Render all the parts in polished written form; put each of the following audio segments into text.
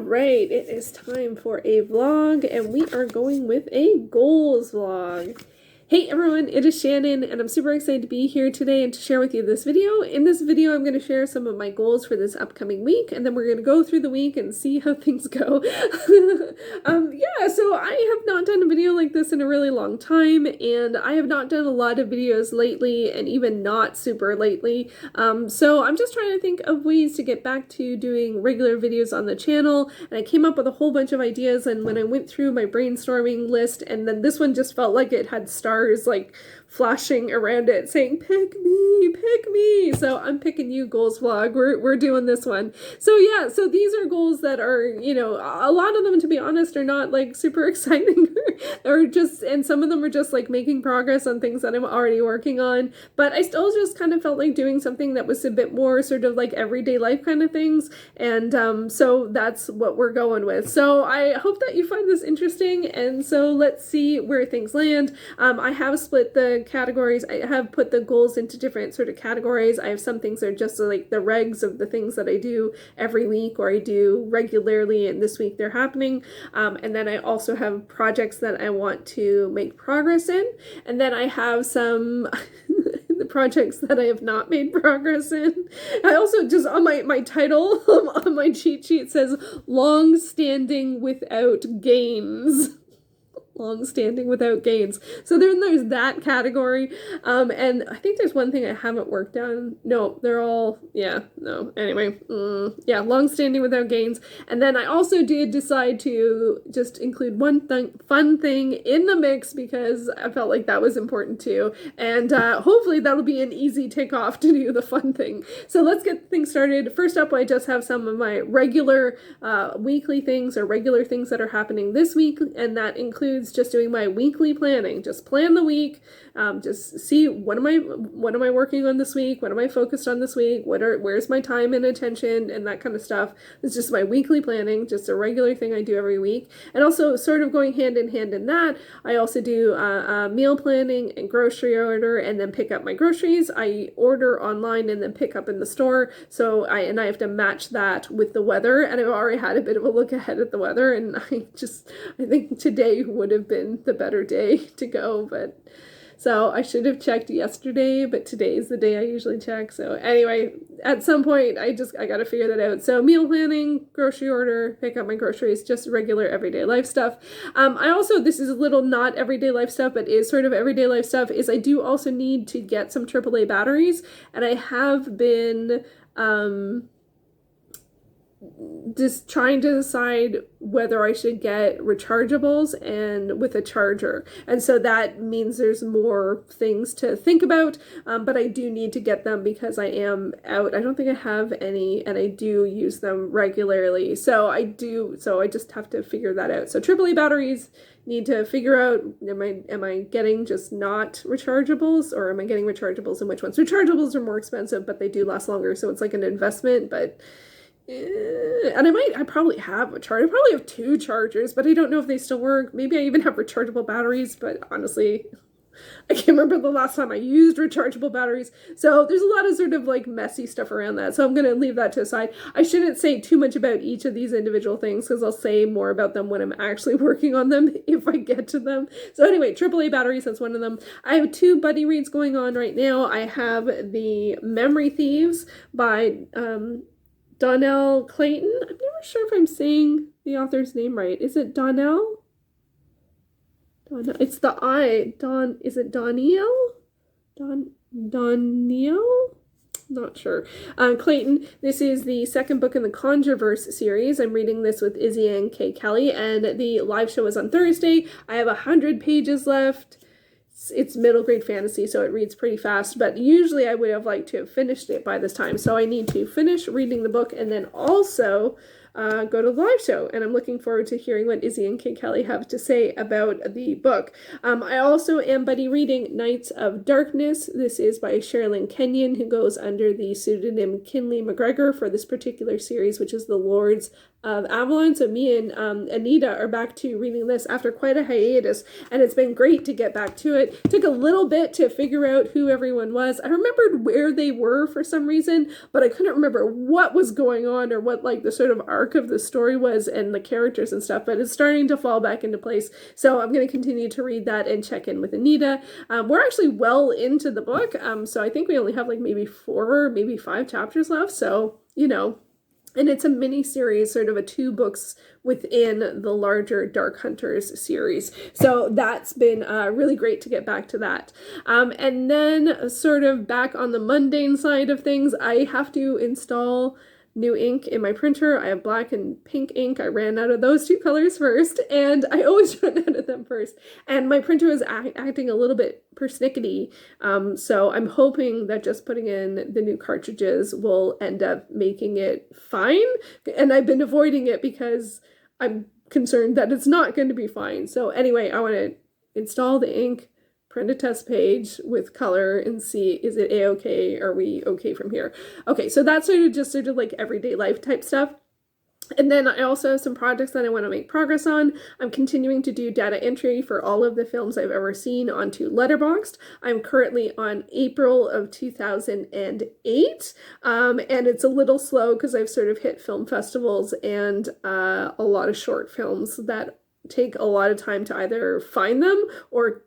right, it is time for a vlog, and we are going with a goals vlog. Hey everyone, it is Shannon, and I'm super excited to be here today and to share with you this video. In this video, I'm going to share some of my goals for this upcoming week, and then we're going to go through the week and see how things go. Yeah, so I have not done a video like this in a really long time, and I have not done a lot of videos lately, and even not super lately. So I'm just trying to think of ways to get back to doing regular videos on the channel, and I came up with a whole bunch of ideas, and when I went through my brainstorming list, and then this one just felt like it had stars like flashing around it saying pick me, so I'm picking you, goals vlog. We're doing this one. So yeah, so these are goals that are, you know, a lot of them, to be honest, are not like super exciting or just, and some of them are just like making progress on things that I'm already working on, but I still just kind of felt like doing something that was a bit more sort of like everyday life kind of things, and so that's what we're going with. So I hope that you find this interesting, and so let's see where things land. I have split the categories. I have put the goals into different sort of categories. I have some things that are just like the regs of the things that I do every week or I do regularly, and this week they're happening. And then I also have projects that I want to make progress in. And then I have some the projects that I have not made progress in. I also just, on my title, on my cheat sheet says long standing without gains. Long-standing without gains. So then there's that category. And I think there's one thing I haven't worked on. No, they're all, yeah, no. Anyway, yeah, long-standing without gains. And then I also did decide to just include one fun thing in the mix because I felt like that was important too. And hopefully that'll be an easy tick off to do the fun thing. So let's get things started. First up, I just have some of my regular weekly things or regular things that are happening this week, and that includes just doing my weekly planning. Just plan the week, just see what am I working on this week, what am I focused on this week, where's my time and attention, and that kind of stuff. It's just my weekly planning, just a regular thing I do every week. And also sort of going hand in hand in that, I also do meal planning and grocery order, and then pick up my groceries. I order online and then pick up in the store. So I have to match that with the weather, and I've already had a bit of a look ahead at the weather, and I think today would have been the better day to go, but so I should have checked yesterday, but today is the day I usually check. So anyway, at some point I got to figure that out. So meal planning, grocery order, pick up my groceries, just regular everyday life stuff. I also, this is a little not everyday life stuff, but is sort of everyday life stuff, is I do also need to get some AAA batteries, and I have been just trying to decide whether I should get rechargeables and with a charger. And so that means there's more things to think about, but I do need to get them because I am out. I don't think I have any, and I do use them regularly. So I just have to figure that out. So AAA batteries, need to figure out, am I getting just not rechargeables, or am I getting rechargeables, and which ones? Rechargeables are more expensive, but they do last longer. So it's like an investment, but and I probably have a charger. I probably have 2 chargers, but I don't know if they still work. Maybe I even have rechargeable batteries, but honestly, I can't remember the last time I used rechargeable batteries. So there's a lot of sort of like messy stuff around that. So I'm going to leave that to the side. I shouldn't say too much about each of these individual things because I'll say more about them when I'm actually working on them if I get to them. So anyway, AAA batteries, that's one of them. I have 2 buddy reads going on right now. I have the Memory Thieves by Donnell Clayton. I'm never sure if I'm saying the author's name right. Is it Donnell? It's the I. Is it Doniel? Doniel? Not sure. Clayton, this is the second book in the Conjureverse series. I'm reading this with Izzy and Kay Kelly, and the live show is on Thursday. I have 100 pages left. It's middle grade fantasy, so it reads pretty fast, but usually I would have liked to have finished it by this time. So I need to finish reading the book and then also go to the live show, and I'm looking forward to hearing what Izzy and Kate Kelly have to say about the book. I also am buddy reading Knights of Darkness. This is by Sherilyn Kenyon, who goes under the pseudonym Kinley McGregor for this particular series, which is the Lords of Avalon. So me and Anita are back to reading this after quite a hiatus, and it's been great to get back to it. It took a little bit to figure out who everyone was. I remembered where they were for some reason, but I couldn't remember what was going on or what like the sort of arc of the story was and the characters and stuff, but it's starting to fall back into place. So I'm going to continue to read that and check in with Anita. We're actually well into the book, so I think we only have like maybe 4, maybe 5 chapters left, so, you know, and it's a mini series, sort of a 2 books within the larger Dark Hunters series. So that's been really great to get back to that. And then sort of back on the mundane side of things, I have to install new ink in my printer. I have black and pink ink. I ran out of those 2 colors first, and I always run out of them first. And my printer is acting a little bit persnickety, so I'm hoping that just putting in the new cartridges will end up making it fine. And I've been avoiding it because I'm concerned that it's not going to be fine. So anyway, I want to install the ink, print a test page with color and see, is it a-okay? Are we okay from here? Okay, so that's sort of like everyday life type stuff. And then I also have some projects that I want to make progress on. I'm continuing to do data entry for all of the films I've ever seen onto Letterboxd. I'm currently on April of 2008, and it's a little slow because I've sort of hit film festivals and a lot of short films that take a lot of time to either find them or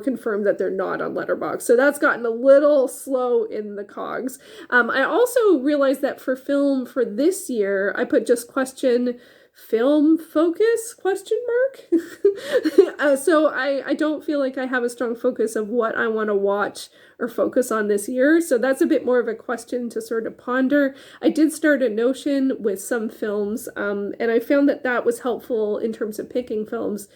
confirm that they're not on Letterboxd. So that's gotten a little slow in the cogs. I also realized that for film for this year, I put just question film focus question mark. So I don't feel like I have a strong focus of what I want to watch or focus on this year. So that's a bit more of a question to sort of ponder. I did start a Notion with some films, and I found that that was helpful in terms of picking films.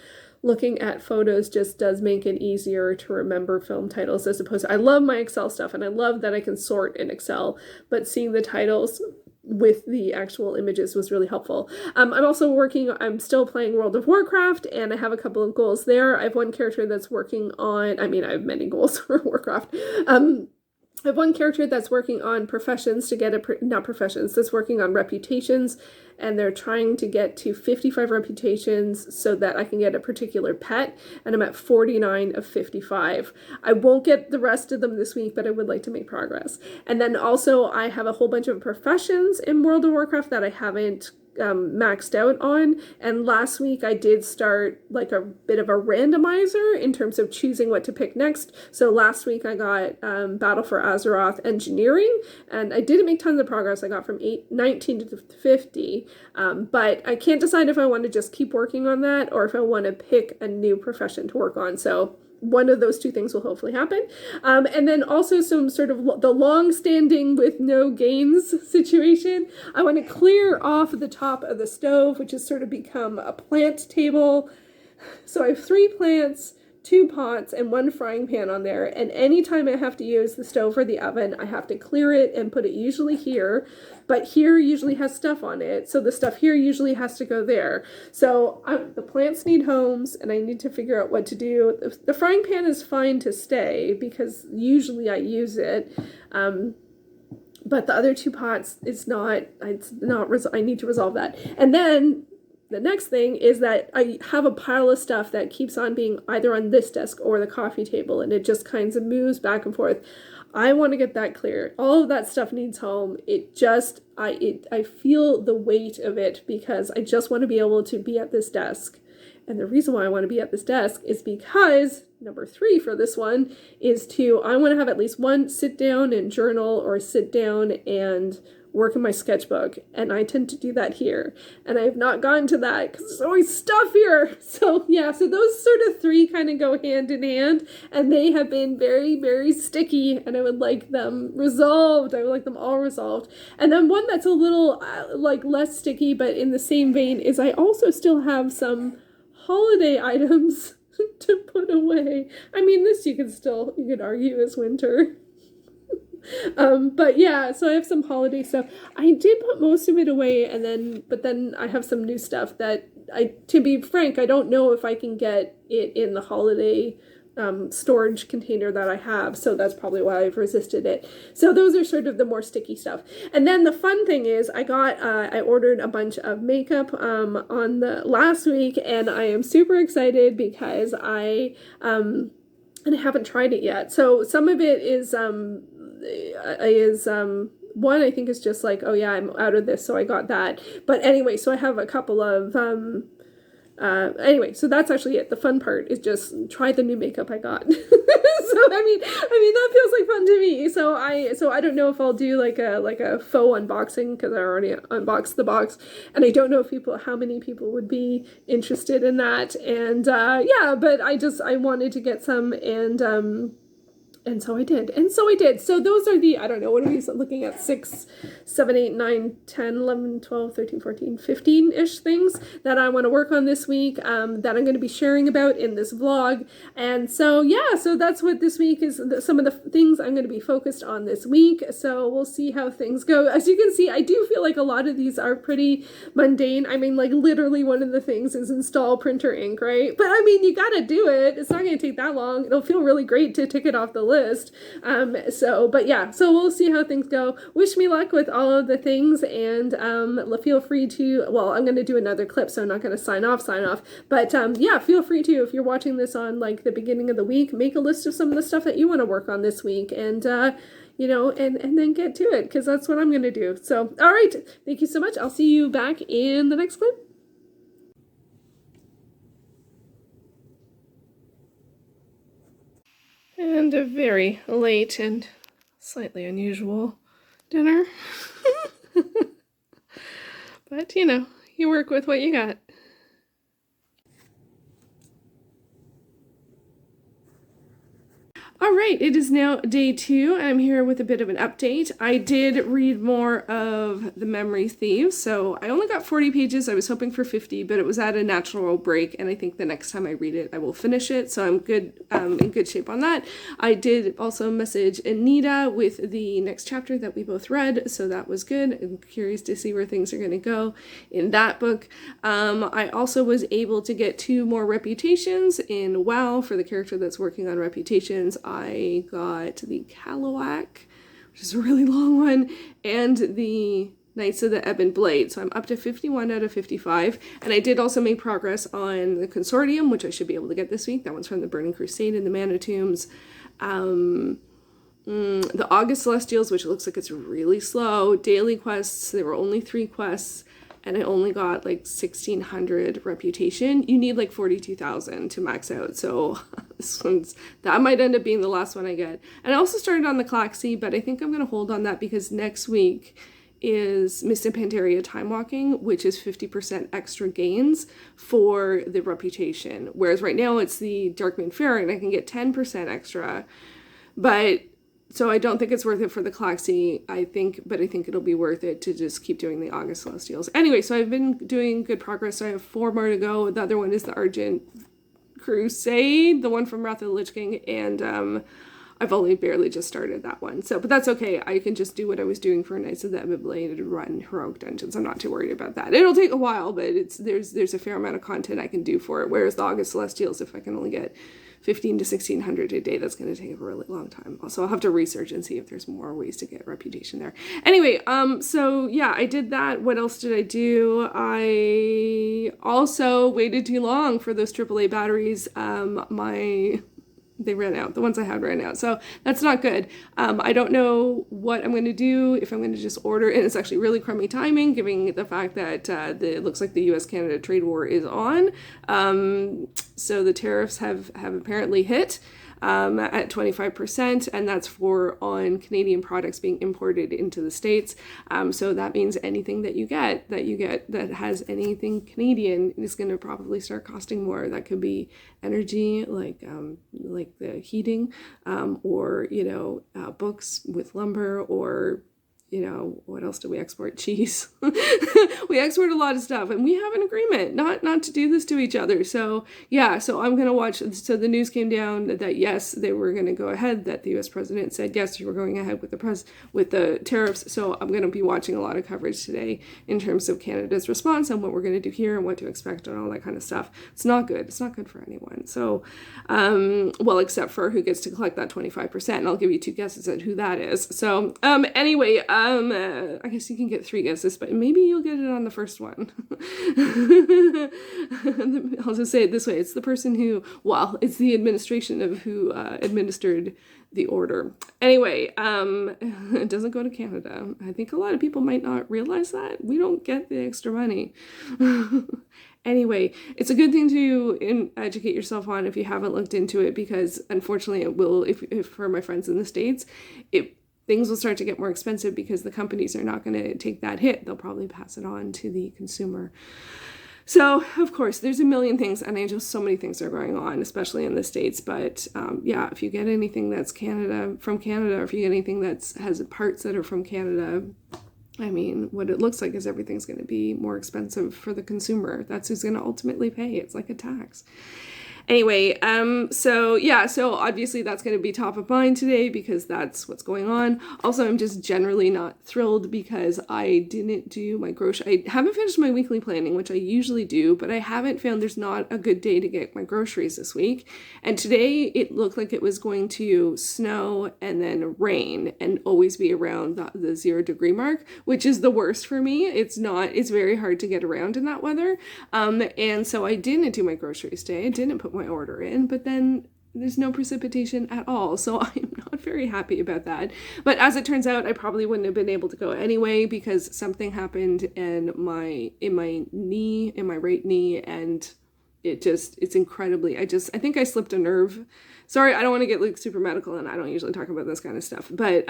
Looking at photos just does make it easier to remember film titles as opposed to, I love my Excel stuff and I love that I can sort in Excel, but seeing the titles with the actual images was really helpful. I'm still playing World of Warcraft, and I have a couple of goals there. I have one character that's working on, I have many goals for Warcraft. I have one character that's working on professions to get not professions, that's working on reputations, and they're trying to get to 55 reputations so that I can get a particular pet, and I'm at 49 of 55. I won't get the rest of them this week, but I would like to make progress. And then also I have a whole bunch of professions in World of Warcraft that I haven't maxed out on, and last week I did start like a bit of a randomizer in terms of choosing what to pick next. So last week I got Battle for Azeroth engineering, and I didn't make tons of progress. I got from 19 to 50, but I can't decide if I want to just keep working on that or if I want to pick a new profession to work on. So one of those 2 things will hopefully happen. And then also some sort of the long-standing with no gains situation. I want to clear off the top of the stove, which has sort of become a plant table. So I have 3 plants, 2 pots, and 1 frying pan on there. And anytime I have to use the stove or the oven, I have to clear it and put it usually here. But here usually has stuff on it, so the stuff here usually has to go there. So the plants need homes, and I need to figure out what to do. The frying pan is fine to stay because usually I use it, but the other 2 pots, I need to resolve that. And then the next thing is that I have a pile of stuff that keeps on being either on this desk or the coffee table, and it just kind of moves back and forth. I want to get that clear. All of that stuff needs home. I feel the weight of it because I just want to be able to be at this desk. And the reason why I want to be at this desk is because number 3 for this one is I want to have at least one sit down and journal or sit down and work in my sketchbook, and I tend to do that here, and I have not gotten to that because there's always stuff here. So yeah, so those sort of 3 kind of go hand in hand, and they have been very, very sticky, and I would like them resolved. I would like them all resolved. And then one that's a little like less sticky, but in the same vein, is I also still have some holiday items to put away. This you could argue is winter. But yeah, so I have some holiday stuff. I did put most of it away, but then I have some new stuff that to be frank, I don't know if I can get it in the holiday storage container that I have, so that's probably why I've resisted it. So those are sort of the more sticky stuff. And then the fun thing is I ordered a bunch of makeup on the last week, and I am super excited because and I haven't tried it yet. So some of it is one I think is just like, oh yeah, I'm out of this, so I got that. But anyway, so I have a couple of anyway, so that's actually it. The fun part is just try the new makeup I got. So I mean that feels like fun to me. So I don't know if I'll do like a faux unboxing because I already unboxed the box, and I don't know if how many people would be interested in that. And yeah, but I wanted to get some, and so I did. So those are the, I don't know, what are we looking at? 6, 7, 8, 9, 10, 11, 12, 13, 14, 15-ish things that I want to work on this week, that I'm going to be sharing about in this vlog. And so, yeah, so that's what this week is, some of the things I'm going to be focused on this week. So we'll see how things go. As you can see, I do feel like a lot of these are pretty mundane. I mean, like literally one of the things is install printer ink, right? But I mean, you got to do it. It's not going to take that long. It'll feel really great to tick it off the list. But yeah, so we'll see how things go. Wish me luck with all of the things, and feel free to, well, I'm going to do another clip, so I'm not going to sign off, but yeah, feel free to, if you're watching this on like the beginning of the week, make a list of some of the stuff that you want to work on this week, and you know, and then get to it, because that's what I'm going to do. So, all right, thank you so much. I'll see you back in the next clip. And a very late and slightly unusual dinner. But, you know, you work with what you got. All right, it is now day 2. I'm here with a bit of an update. I did read more of The Memory Thieves, so I only got 40 pages. I was hoping for 50, but it was at a natural break, and I think the next time I read it, I will finish it, so I'm good, in good shape on that. I did also message Anita with the next chapter that we both read, so that was good. I'm curious to see where things are going to go in that book. I also was able to get 2 more reputations in WoW for the character that's working on reputations. I got the Callowak, which is a really long one, and the Knights of the Ebon Blade. So I'm up to 51 out of 55. And I did also make progress on the Consortium, which I should be able to get this week. That one's from the Burning Crusade and the Mana Tombs. The August Celestials, which looks like it's really slow. Daily quests, there were only 3 quests. And I only got like 1,600 reputation. You need like 42,000 to max out. So that might end up being the last one I get. And I also started on the Claxy, but I think I'm going to hold on that because next week is Mist and Pandaria Time Walking, which is 50% extra gains for the reputation. Whereas right now it's the Darkmoon Fair and I can get 10% extra. But so I don't think it's worth it for the Claxy, but I think it'll be worth it to just keep doing the August Celestials. Anyway, so I've been doing good progress. So I have 4 more to go. The other one is the Argent Crusade, the one from Wrath of the Lich King, and I've only barely just started that one. So, but that's okay. I can just do what I was doing for Knights of the Ebon Blade and run heroic dungeons. I'm not too worried about that. It'll take a while, but there's a fair amount of content I can do for it. Whereas the August Celestials, if I can only get 15 to 1,600 a day, that's going to take a really long time. Also, I'll have to research and see if there's more ways to get reputation there. Anyway, so yeah, I did that. What else did I do? I also waited too long for those AAA batteries. They ran out. The ones I had ran out. So that's not good. I don't know what I'm going to do, if I'm going to just order. And it's actually really crummy timing, given the fact that it looks like the US-Canada trade war is on. So the tariffs have apparently hit at 25%, and that's on Canadian products being imported into the States. So that means anything that you get that has anything Canadian is going to probably start costing more. That could be energy, like the heating, or books with lumber, or you know, what else do we export? Cheese. We export a lot of stuff, and we have an agreement not to do this to each other. So yeah, so I'm gonna watch. So the news came down that yes, they were gonna go ahead. That the U.S. president said yes, you were going ahead with the tariffs. So I'm gonna be watching a lot of coverage today in terms of Canada's response and what we're gonna do here and what to expect and all that kind of stuff. It's not good. It's not good for anyone. So, well, except for who gets to collect that 25%. And I'll give you 2 guesses at who that is. So anyway. I guess you can get 3 guesses, but maybe you'll get it on the first one. I'll just say it this way. It's the person who, well, it's the administration of who administered the order. Anyway, it doesn't go to Canada. I think a lot of people might not realize that. We don't get the extra money. Anyway, it's a good thing to educate yourself on if you haven't looked into it, because unfortunately it will, if for my friends in the States, things will start to get more expensive because the companies are not going to take that hit. They'll probably pass it on to the consumer. So, of course, there's a million things, and so many things are going on, especially in the States. But yeah, if you get anything that's from Canada, or if you get anything that has parts that are from Canada, I mean, what it looks like is everything's going to be more expensive for the consumer. That's who's going to ultimately pay. It's like a tax. Anyway, so yeah, so obviously that's going to be top of mind today because that's what's going on. Also, I'm just generally not thrilled because I didn't do my I haven't finished my weekly planning, which I usually do, but I haven't found there's not a good day to get my groceries this week. And today it looked like it was going to snow and then rain and always be around the 0 degree mark, which is the worst for me. It's very hard to get around in that weather. And so I didn't do my groceries today. I didn't put my order in, but then there's no precipitation at all, so I'm not very happy about that. But as it turns out, I probably wouldn't have been able to go anyway because something happened in my right knee, and it's incredibly, I think I slipped a nerve. Sorry, I don't want to get like super medical, and I don't usually talk about this kind of stuff, but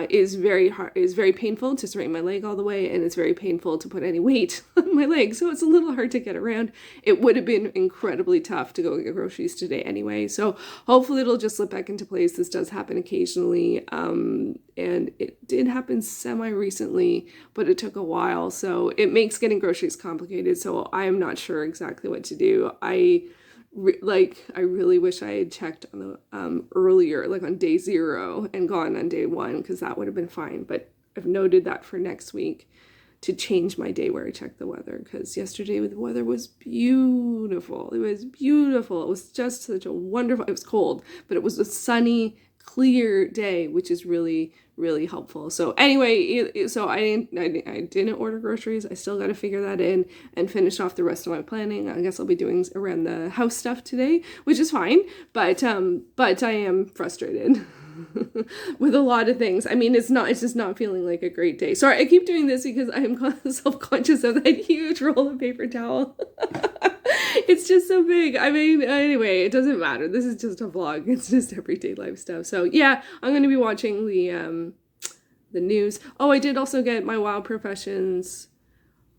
is very painful to straighten my leg all the way, and it's very painful to put any weight on my leg, so it's a little hard to get around. It would have been incredibly tough to go get groceries today anyway, so hopefully it'll just slip back into place. This does happen occasionally, and it did happen semi-recently, but it took a while, so it makes getting groceries complicated, so I am not sure exactly what to do. I really wish I had checked on the earlier, like on day 0 and gone on day 1, because that would have been fine. But I've noted that for next week to change my day where I check the weather, because yesterday the weather was beautiful. It was beautiful. It was just such a wonderful, it was cold, but it was a sunny, clear day, which is really, really helpful. So anyway, so I didn't order groceries. I still got to figure that in and finish off the rest of my planning. I guess I'll be doing around the house stuff today, which is fine, but I am frustrated with a lot of things. I mean, it's just not feeling like a great day. Sorry, I keep doing this because I am self-conscious of that huge roll of paper towel. It's just so big. I mean, anyway, it doesn't matter. This is just a vlog. It's just everyday life stuff. So yeah, I'm going to be watching the news. Oh, I did also get my WoW professions.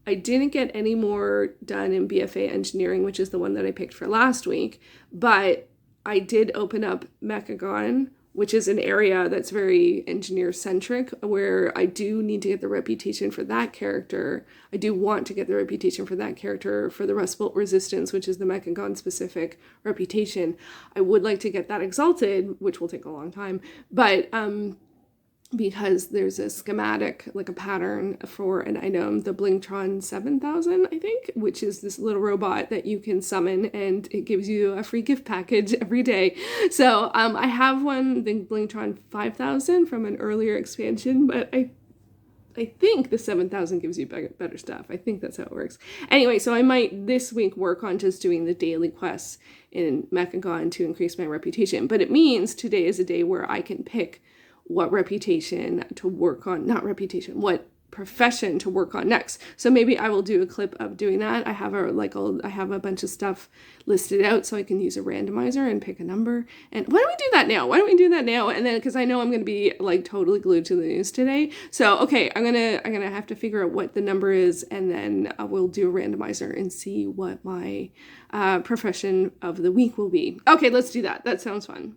I didn't get any more done in BFA engineering, which is the one that I picked for last week, but I did open up Mechagon, which is an area that's very engineer-centric, where I do need to get the reputation for that character. I do want to get the reputation for that character for the Rust Bolt Resistance, which is the Mechagon-specific reputation. I would like to get that exalted, which will take a long time, but because there's a schematic, like a pattern for an item, the Blingtron 7000, I think, which is this little robot that you can summon, and it gives you a free gift package every day. So I have one, the Blingtron 5000 from an earlier expansion, but I think the 7000 gives you better stuff. I think that's how it works. Anyway, so I might this week work on just doing the daily quests in Mechagon to increase my reputation. But it means today is a day where I can pick what reputation to work on, what profession to work on next. So maybe I will do a clip of doing that. I have a bunch of stuff listed out so I can use a randomizer and pick a number. And why don't we do that now? And then, because I know I'm going to be like totally glued to the news today. So, okay, I'm going to have to figure out what the number is, and then we'll do a randomizer and see what my profession of the week will be. Okay, let's do that. That sounds fun.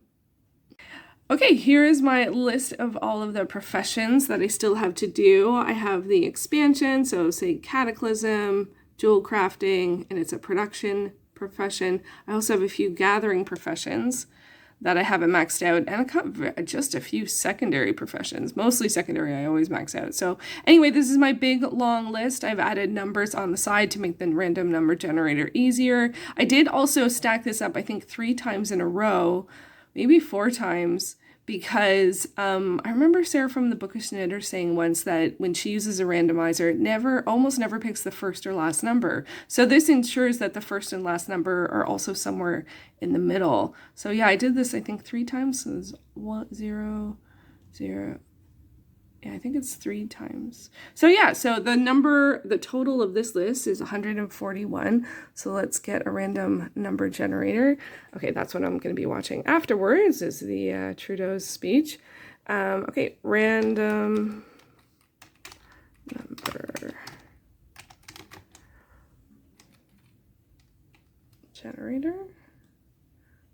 Okay, here is my list of all of the professions that I still have to do. I have the expansion, so say cataclysm, jewel crafting, and it's a production profession. I also have a few gathering professions that I haven't maxed out, and just a few secondary professions. Mostly secondary, I always max out. So anyway, this is my big long list. I've added numbers on the side to make the random number generator easier. I did also stack this up, I think 3 times in a row, maybe 4 times, because I remember Sarah from the Bookish Knitter saying once that when she uses a randomizer, it almost never picks the first or last number. So this ensures that the first and last number are also somewhere in the middle. So yeah, I did this I think 3 times. So it's 1 0 0. Yeah, I think it's 3 times. So yeah, so the total of this list is 141. So let's get a random number generator. Okay, that's what I'm going to be watching afterwards, is the Trudeau's speech. Okay, random number generator.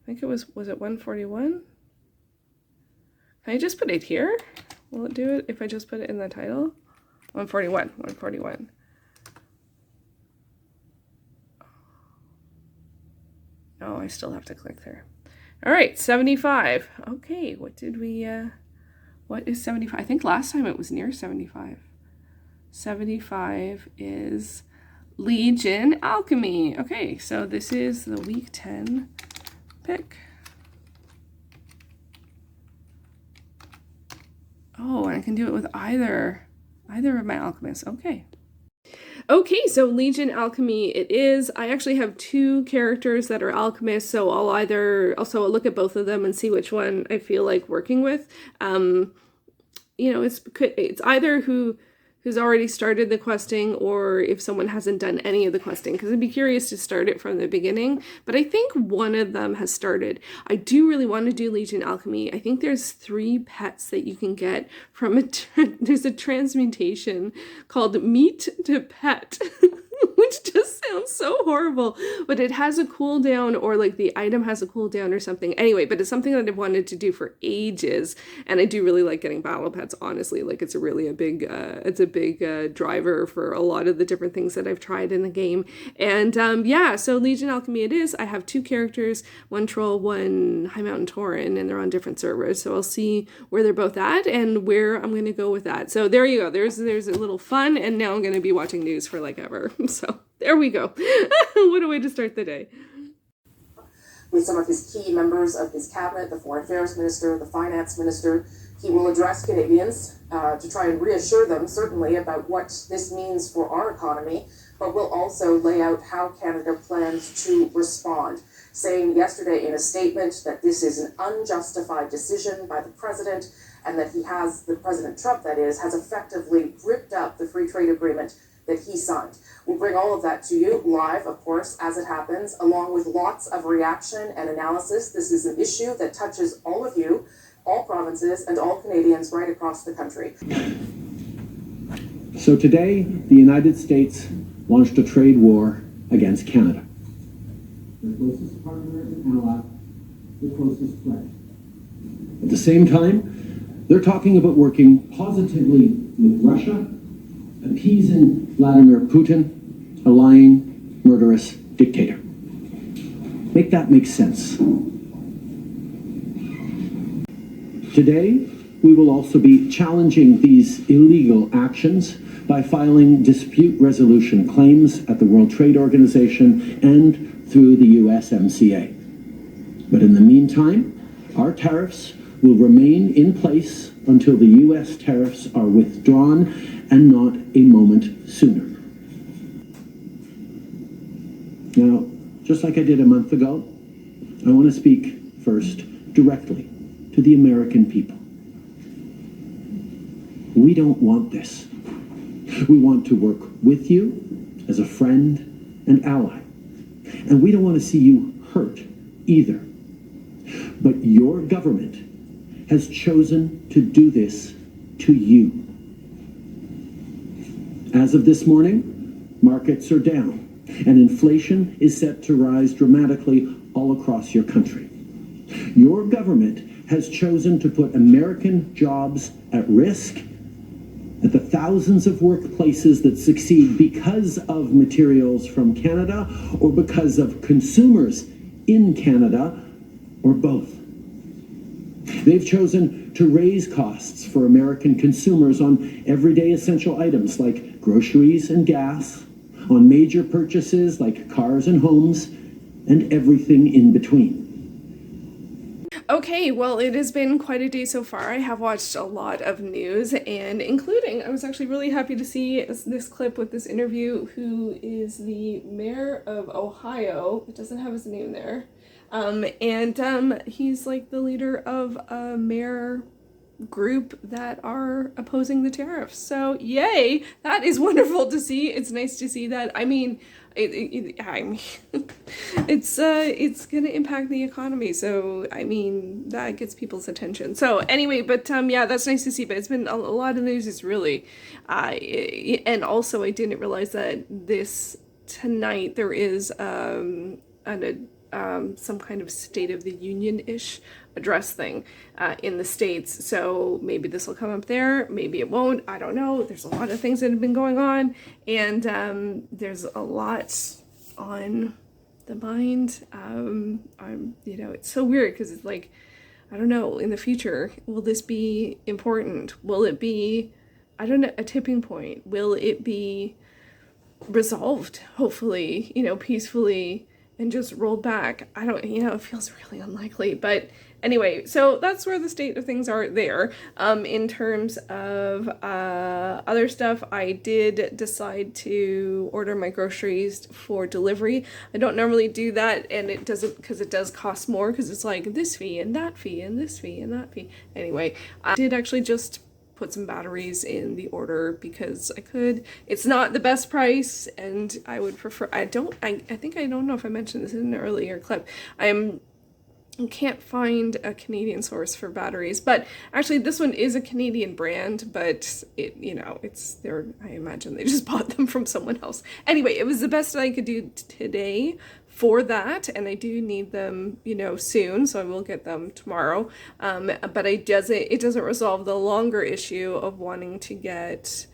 I think it was it 141? Can I just put it here? Will it do it if I just put it in the title? 141, 141. Oh, I still have to click there. All right, 75. Okay, what is 75? I think last time it was near 75. 75 is Legion Alchemy. Okay, so this is the week 10 pick. Oh, and I can do it with either of my alchemists. Okay. Okay, so Legion Alchemy it is. I actually have 2 characters that are alchemists, so I'll look at both of them and see which one I feel like working with. It's either who's already started the questing, or if someone hasn't done any of the questing, because I'd be curious to start it from the beginning. But I think one of them has started. I do really want to do Legion Alchemy. I think there's 3 pets that you can get from there's a transmutation called Meat to Pet, which just sounds so horrible, but it has a cooldown, or like the item has a cooldown or something. Anyway, but it's something that I've wanted to do for ages, and I do really like getting battle pets, honestly. Like it's a big driver for a lot of the different things that I've tried in the game. And yeah, so Legion Alchemy it is. I have 2 characters, 1 troll, 1 High Mountain Tauren, and they're on different servers. So I'll see where they're both at and where I'm going to go with that. So there you go. There's a little fun, and now I'm going to be watching news for like ever. So there we go. What a way to start the day. With some of his key members of his cabinet, the Foreign Affairs Minister, the Finance Minister, he will address Canadians to try and reassure them, certainly, about what this means for our economy, but will also lay out how Canada plans to respond, saying yesterday in a statement that this is an unjustified decision by the President, and that President Trump, that is, has effectively ripped up the free trade agreement that he signed. We'll bring all of that to you live, of course, as it happens, along with lots of reaction and analysis. This is an issue that touches all of you, all provinces, and all Canadians right across the country. So today, the United States launched a trade war against Canada. Their closest partner and ally, the closest friend. At the same time, they're talking about working positively with Russia, appeasing Vladimir Putin, a lying, murderous dictator. Make that make sense. Today, we will also be challenging these illegal actions by filing dispute resolution claims at the World Trade Organization and through the USMCA. But in the meantime, our tariffs will remain in place until the U.S. tariffs are withdrawn, and not a moment sooner. Now, just like I did a month ago, I want to speak first directly to the American people. We don't want this. We want to work with you as a friend and ally. And we don't want to see you hurt either. But your government has chosen to do this to you. As of this morning, markets are down, and inflation is set to rise dramatically all across your country. Your government has chosen to put American jobs at risk, at the thousands of workplaces that succeed because of materials from Canada or because of consumers in Canada, or both. They've chosen to raise costs for American consumers on everyday essential items like groceries and gas, on major purchases like cars and homes, and everything in between. Okay, well, it has been quite a day so far. I have watched a lot of news, and including, I was actually really happy to see this clip with this interview, who is the mayor of Ohio. It doesn't have his name there. He's like the leader of a mayor group that are opposing the tariffs. So yay, that is wonderful to see. It's nice to see that. I mean, it's gonna impact the economy, so I mean that gets people's attention. So anyway, but yeah, that's nice to see. But it's been a lot of news. Is really, and also I didn't realize that this tonight there is some kind of State of the Union-ish address thing in the States. So maybe this will come up there, maybe it won't, I don't know. There's a lot of things that have been going on, and there's a lot on the mind. It's so weird because it's like, I don't know, in the future, will this be important? Will it be, I don't know, a tipping point? Will it be resolved, hopefully, peacefully, and just rolled back? I don't, it feels really unlikely. But anyway, so that's where the state of things are there. In terms of other stuff, I did decide to order my groceries for delivery. I don't normally do that, and it doesn't, because it does cost more, because it's like this fee and that fee and this fee and that fee. Anyway, I did actually just put some batteries in the order because I could. It's not the best price, and I would prefer, I don't know if I mentioned this in an earlier clip. I can't find a Canadian source for batteries, but actually this one is a Canadian brand, but it's there. I imagine they just bought them from someone else. Anyway, it was the best that I could do today for that, and I do need them, soon, so I will get them tomorrow. But it doesn't resolve the longer issue of wanting to get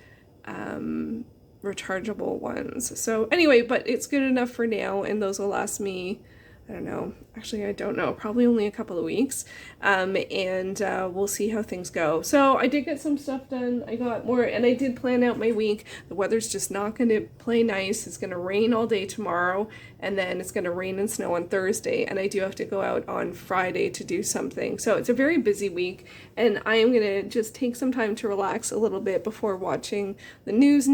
rechargeable ones. So anyway, but it's good enough for now, and those will last me, I don't know. Actually, I don't know. Probably only a couple of weeks. We'll see how things go. So I did get some stuff done. I got more, and I did plan out my week. The weather's just not going to play nice. It's going to rain all day tomorrow, and then it's going to rain and snow on Thursday. And I do have to go out on Friday to do something. So it's a very busy week, and I am going to just take some time to relax a little bit before watching the news,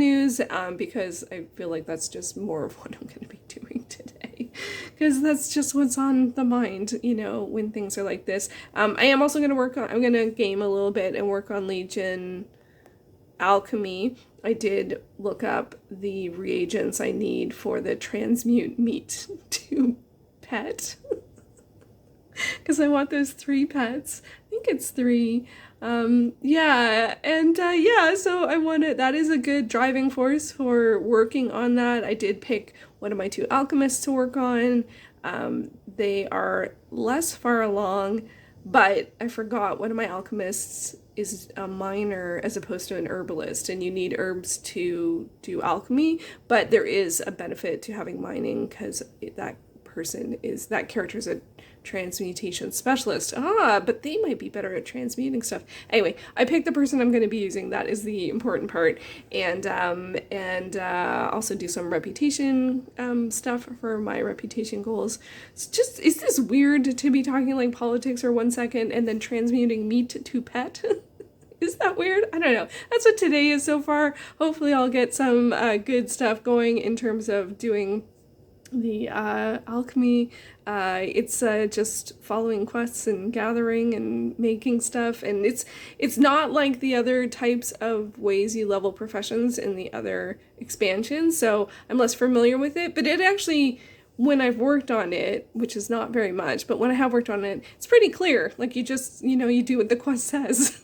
because I feel like that's just more of what I'm going to be doing today. Because that's just what's on the mind, when things are like this. I am also going to I'm going to game a little bit and work on Legion Alchemy. I did look up the reagents I need for the transmute meat to pet. Because I want those 3 pets. I think it's 3. So I want it. That is a good driving force for working on that. I did pick one of my 2 alchemists to work on. They are less far along, but I forgot one of my alchemists is a miner as opposed to an herbalist, and you need herbs to do alchemy, but there is a benefit to having mining because that character is a transmutation specialist. But they might be better at transmuting stuff. Anyway, I picked the person I'm going to be using. That is the important part. And also do some reputation stuff for my reputation goals. Is this weird to be talking like politics for 1 second and then transmuting meat to pet? Is that weird? I don't know. That's what today is so far. Hopefully I'll get some good stuff going in terms of doing the alchemy. It's just following quests and gathering and making stuff, and it's not like the other types of ways you level professions in the other expansions, so I'm less familiar with it, but it actually when I've worked on it, which is not very much, but when I have worked on it, it's pretty clear. Like, you just, you do what the quest says.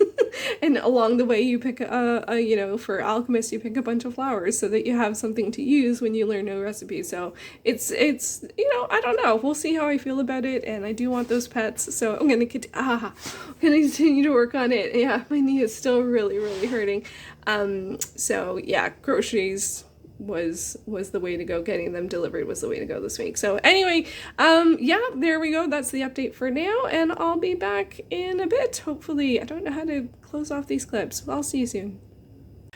And along the way you pick for alchemists, you pick a bunch of flowers so that you have something to use when you learn a recipe. So it's I don't know. We'll see how I feel about it, and I do want those pets, so I'm gonna continue to work on it. Yeah, my knee is still really, really hurting. So yeah, groceries was the way to go. Getting them delivered was the way to go this week. So anyway, yeah, there we go. That's the update for now, and I'll be back in a bit, hopefully. I don't know how to close off these clips. I'll see you soon.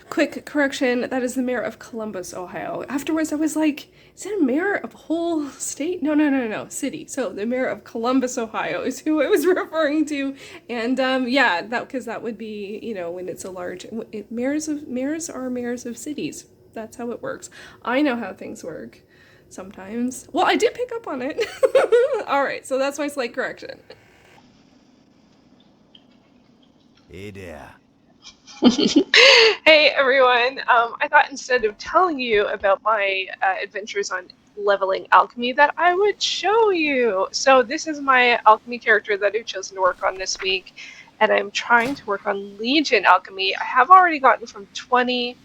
Quick correction, that is the mayor of Columbus, Ohio. Afterwards, I was like, is it a mayor of a whole state? No, city. So the mayor of Columbus, Ohio is who I was referring to. And yeah, because that would be, when it's a large, mayors are mayors of cities. That's how it works. I know how things work sometimes. Well, I did pick up on it. All right, so that's my slight correction. Hey there. Hey everyone, I thought instead of telling you about my adventures on leveling alchemy that I would show you. So this is my alchemy character that I've chosen to work on this week, and I'm trying to work on Legion alchemy. I have already gotten from 20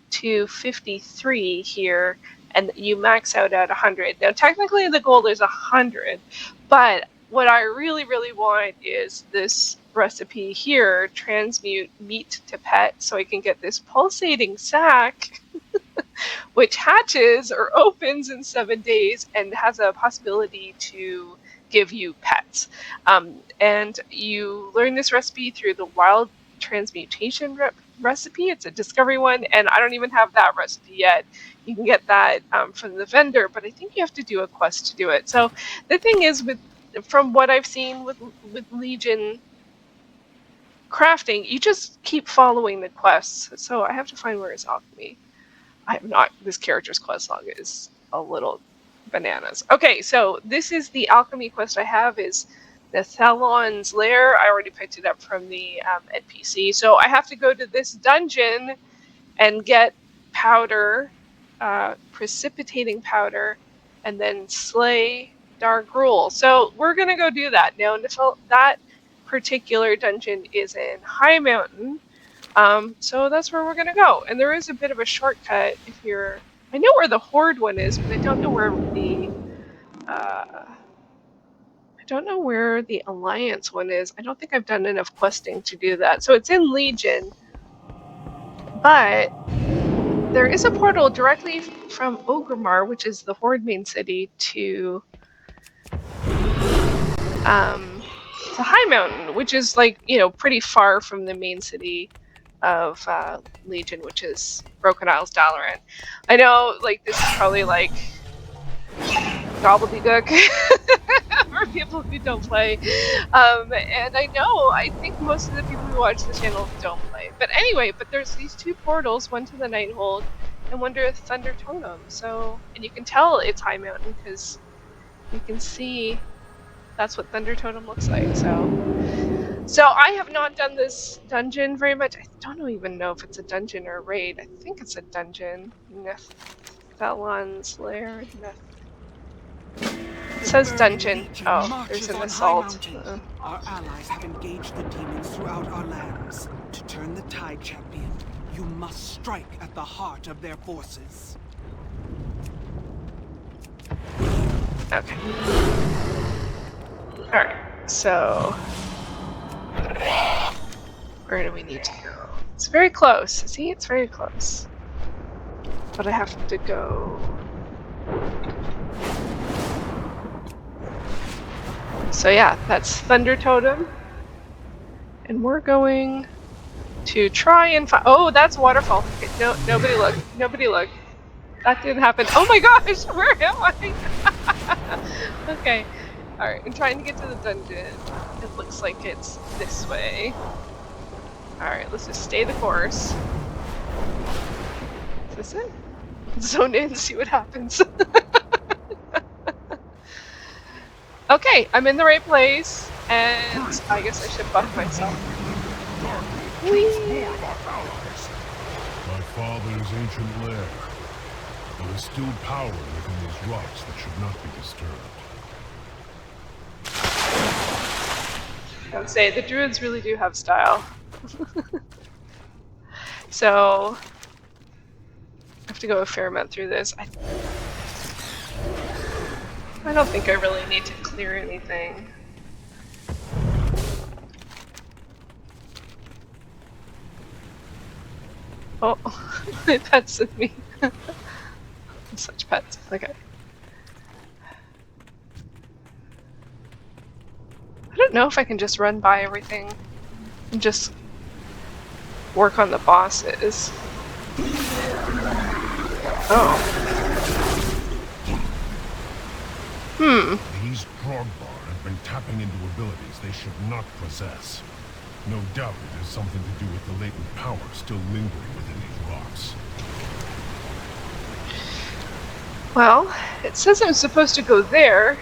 to 53 here, and you max out at 100. Now technically the goal is 100, but what I really, really want is this recipe here, transmute meat to pet, so I can get this pulsating sack which hatches or opens in 7 days and has a possibility to give you pets. And you learn this recipe through the wild transmutation recipe. It's a discovery one, and I don't even have that recipe yet. You can get that from the vendor, but I think you have to do a quest to do it. So the thing is, from what I've seen with Legion crafting, you just keep following the quests. So I have to find where is alchemy. I have not. This character's quest log is a little bananas. Okay, so this is the alchemy quest I have, is the Thalon's Lair. I already picked it up from the NPC. So I have to go to this dungeon and get powder, precipitating powder, and then slay Dark Gruul. So we're going to go do that. Now, that particular dungeon is in High Mountain. So that's where we're gonna go. And there is a bit of a shortcut if you're... I know where the Horde one is, but I don't know where the Alliance one is. I don't think I've done enough questing to do that. So it's in Legion, but there is a portal directly from Orgrimmar, which is the Horde main city, to High Mountain, which is pretty far from the main city of Legion, which is Broken Isles Dalaran. I know, this is probably gobbledygook for people who don't play, and I think most of the people who watch the channel don't play. But anyway, there's these two portals, one to the Nighthold and one to Thunder Totem. So, and you can tell it's High Mountain because you can see that's what Thunder Totem looks like. So I have not done this dungeon very much. I don't even know if it's a dungeon or a raid. I think it's a dungeon. Thalon's Lair. It says dungeon. Oh, there's an assault. Our allies have engaged the demons throughout our lands. To turn the tide, champion, you must strike at the heart of their forces. Okay. Alright, so... where do we need to go? It's very close. See, it's very close. But I have to go... So yeah, that's Thunder Totem. And we're going to try and find... Oh, that's Waterfall. Okay, no, nobody look. Nobody look. That didn't happen. Oh my gosh, where am I? Okay. Alright, I'm trying to get to the dungeon. It looks like it's this way. Alright, let's just stay the course. Is this it? Zone in, see what happens. Okay, I'm in the right place, and I guess I should buff myself. Whee! My father's ancient lair. The is still power within these rocks that should not be disturbed. I would say the druids really do have style. So I have to go a fair amount through this. I don't think I really need to clear anything. Oh, my pet's with me. Such pets. Okay. I don't know if I can just run by everything and just work on the bosses. Oh. These Drogbar have been tapping into abilities they should not possess. No doubt it has something to do with the latent power still lingering within these rocks. Well, it says I'm supposed to go there.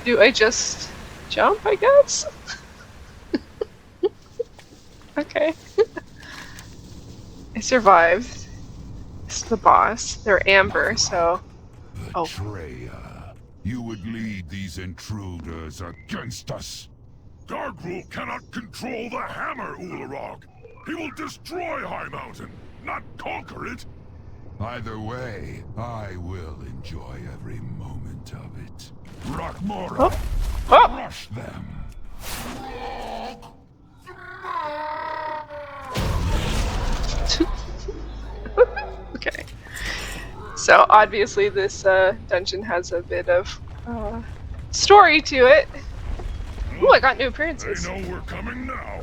Do I just jump, I guess? Okay. I survived. This is the boss. They're amber, so... Oh. Betrayer, you would lead these intruders against us. Dargrul cannot control the hammer, Ularog. He will destroy High Mountain, not conquer it. Either way, I will enjoy every moment of it. Rakmora, crush them. Okay. So obviously this dungeon has a bit of story to it. Ooh, I got new appearances. They know we're coming now.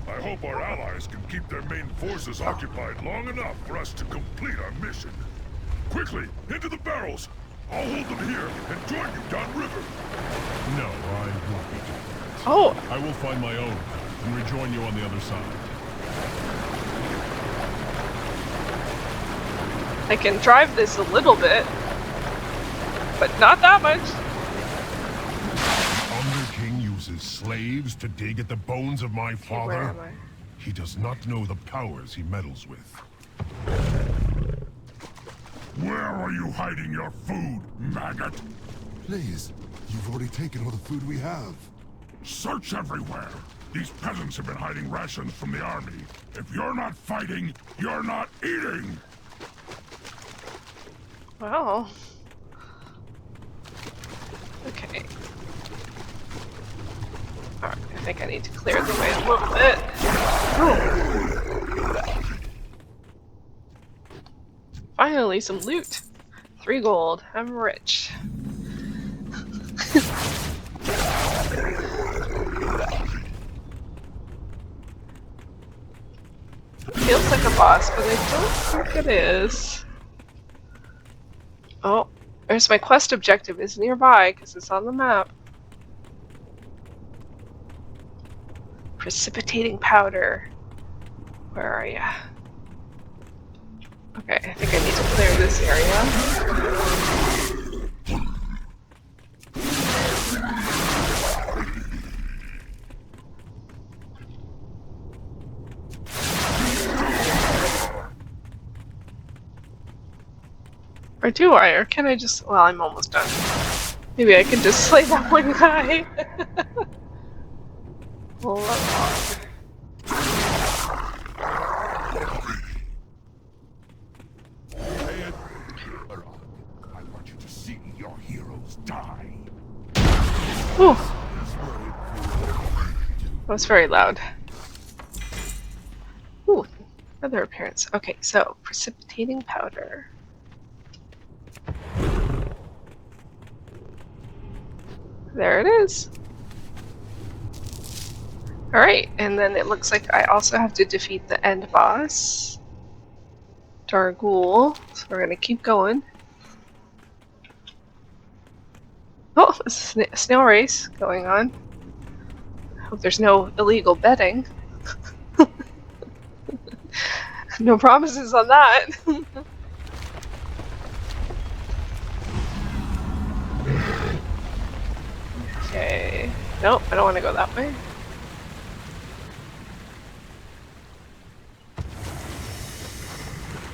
I hope our allies can keep their main forces occupied long enough for us to complete our mission. Quickly, into the barrels! I'll hold them here and join you downriver. No, I won't be doing that. Oh. I will find my own path and rejoin you on the other side. I can drive this a little bit, but not that much. King uses slaves to dig at the bones of my father. Where am I? He does not know the powers he meddles with. Where are you hiding your food, maggot? Please, you've already taken all the food we have. Search everywhere. These peasants have been hiding rations from the army. If you're not fighting, you're not eating. Well. Okay. Alright, I think I need to clear the way a little bit. Ooh. Finally, some loot. 3 gold. I'm rich. Feels like a boss, but I don't think it is. Oh, there's my quest objective is nearby because it's on the map. Precipitating powder. Where are ya? Okay, I think I need to clear this area. Or do I? Or can I just... Well, I'm almost done. Maybe I can just slay that one guy. Hold on. I want you to see your heroes die. Ooh. That was very loud. Ooh, another appearance. Okay, so precipitating powder. There it is. Alright, and then it looks like I also have to defeat the end boss, Dargul. So we're gonna keep going. Oh, a snail race going on. Hope there's no illegal betting. No promises on that. Okay. Nope, I don't want to go that way.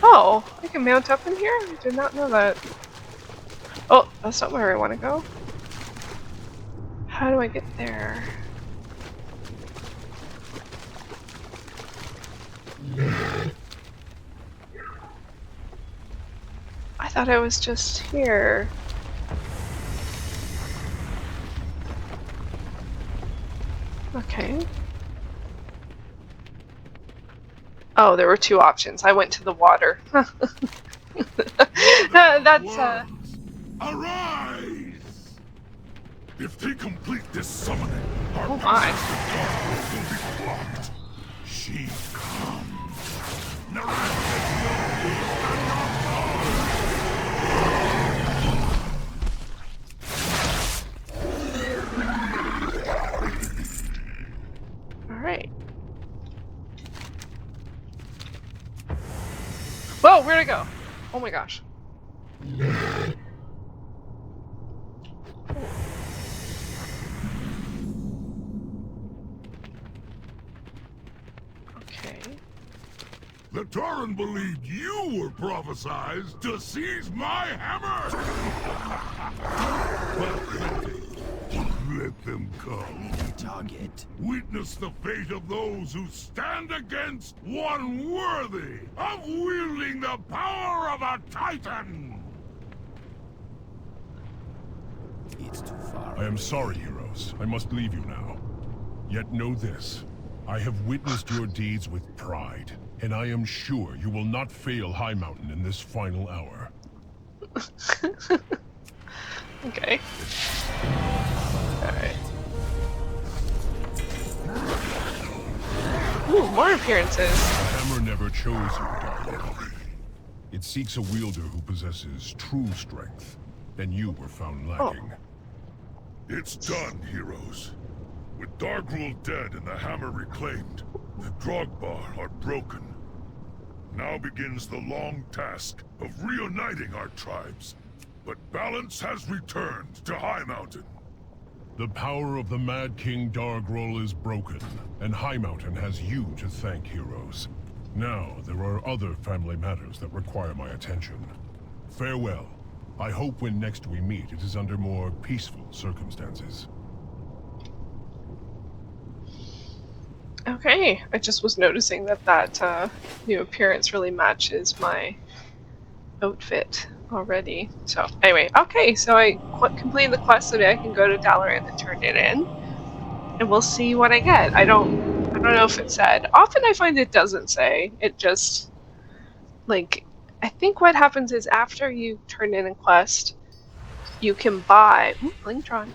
Oh, I can mount up in here? I did not know that. Oh, that's not where I want to go. How do I get there? I thought I was just here. Okay. Oh, there were two options. I went to the water. That's Arise! If they complete this summoning, our oh my. passage to Dark will be blocked. She comes. Alright. Whoa, where'd I go? Oh my gosh. Okay. The Tauren believed you were prophesized to seize my hammer! But let them come. Target. Witness the fate of those who stand against one worthy of wielding the power of a Titan! It's too far. I am sorry, heroes. I must leave you now. Yet know this. I have witnessed your deeds with pride, and I am sure you will not fail High Mountain in this final hour. Okay. Alright. Ooh, more appearances. The hammer never chose you, Darwin. It seeks a wielder who possesses true strength, and you were found lacking. It's done, heroes. With Dargrul dead and the hammer reclaimed, the Drogbar are broken. Now begins the long task of reuniting our tribes. But balance has returned to High Mountain. The power of the Mad King Dargrul is broken, and High Mountain has you to thank, heroes. Now, there are other family matters that require my attention. Farewell. I hope when next we meet, it is under more peaceful circumstances. Okay, I just was noticing that new appearance really matches my outfit already. So anyway, okay, so I completed the quest so that I can go to Dalaran and turn it in, and we'll see what I get. I don't know if it said. Often I find it doesn't say. It just like I think what happens is after you turn in a quest, you can buy. Ooh, Blingtron.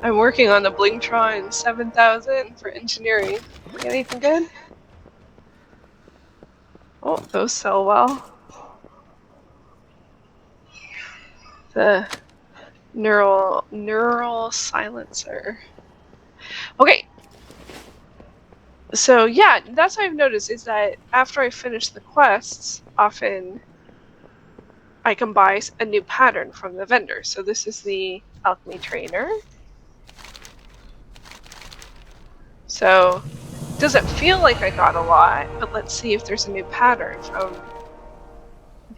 I'm working on the Blingtron 7000 for engineering. Get anything good? Oh, those sell well. The neural silencer. Okay. So yeah, that's what I've noticed is that after I finish the quests, often I can buy a new pattern from the vendor. So this is the alchemy trainer. So doesn't feel like I got a lot, but let's see if there's a new pattern from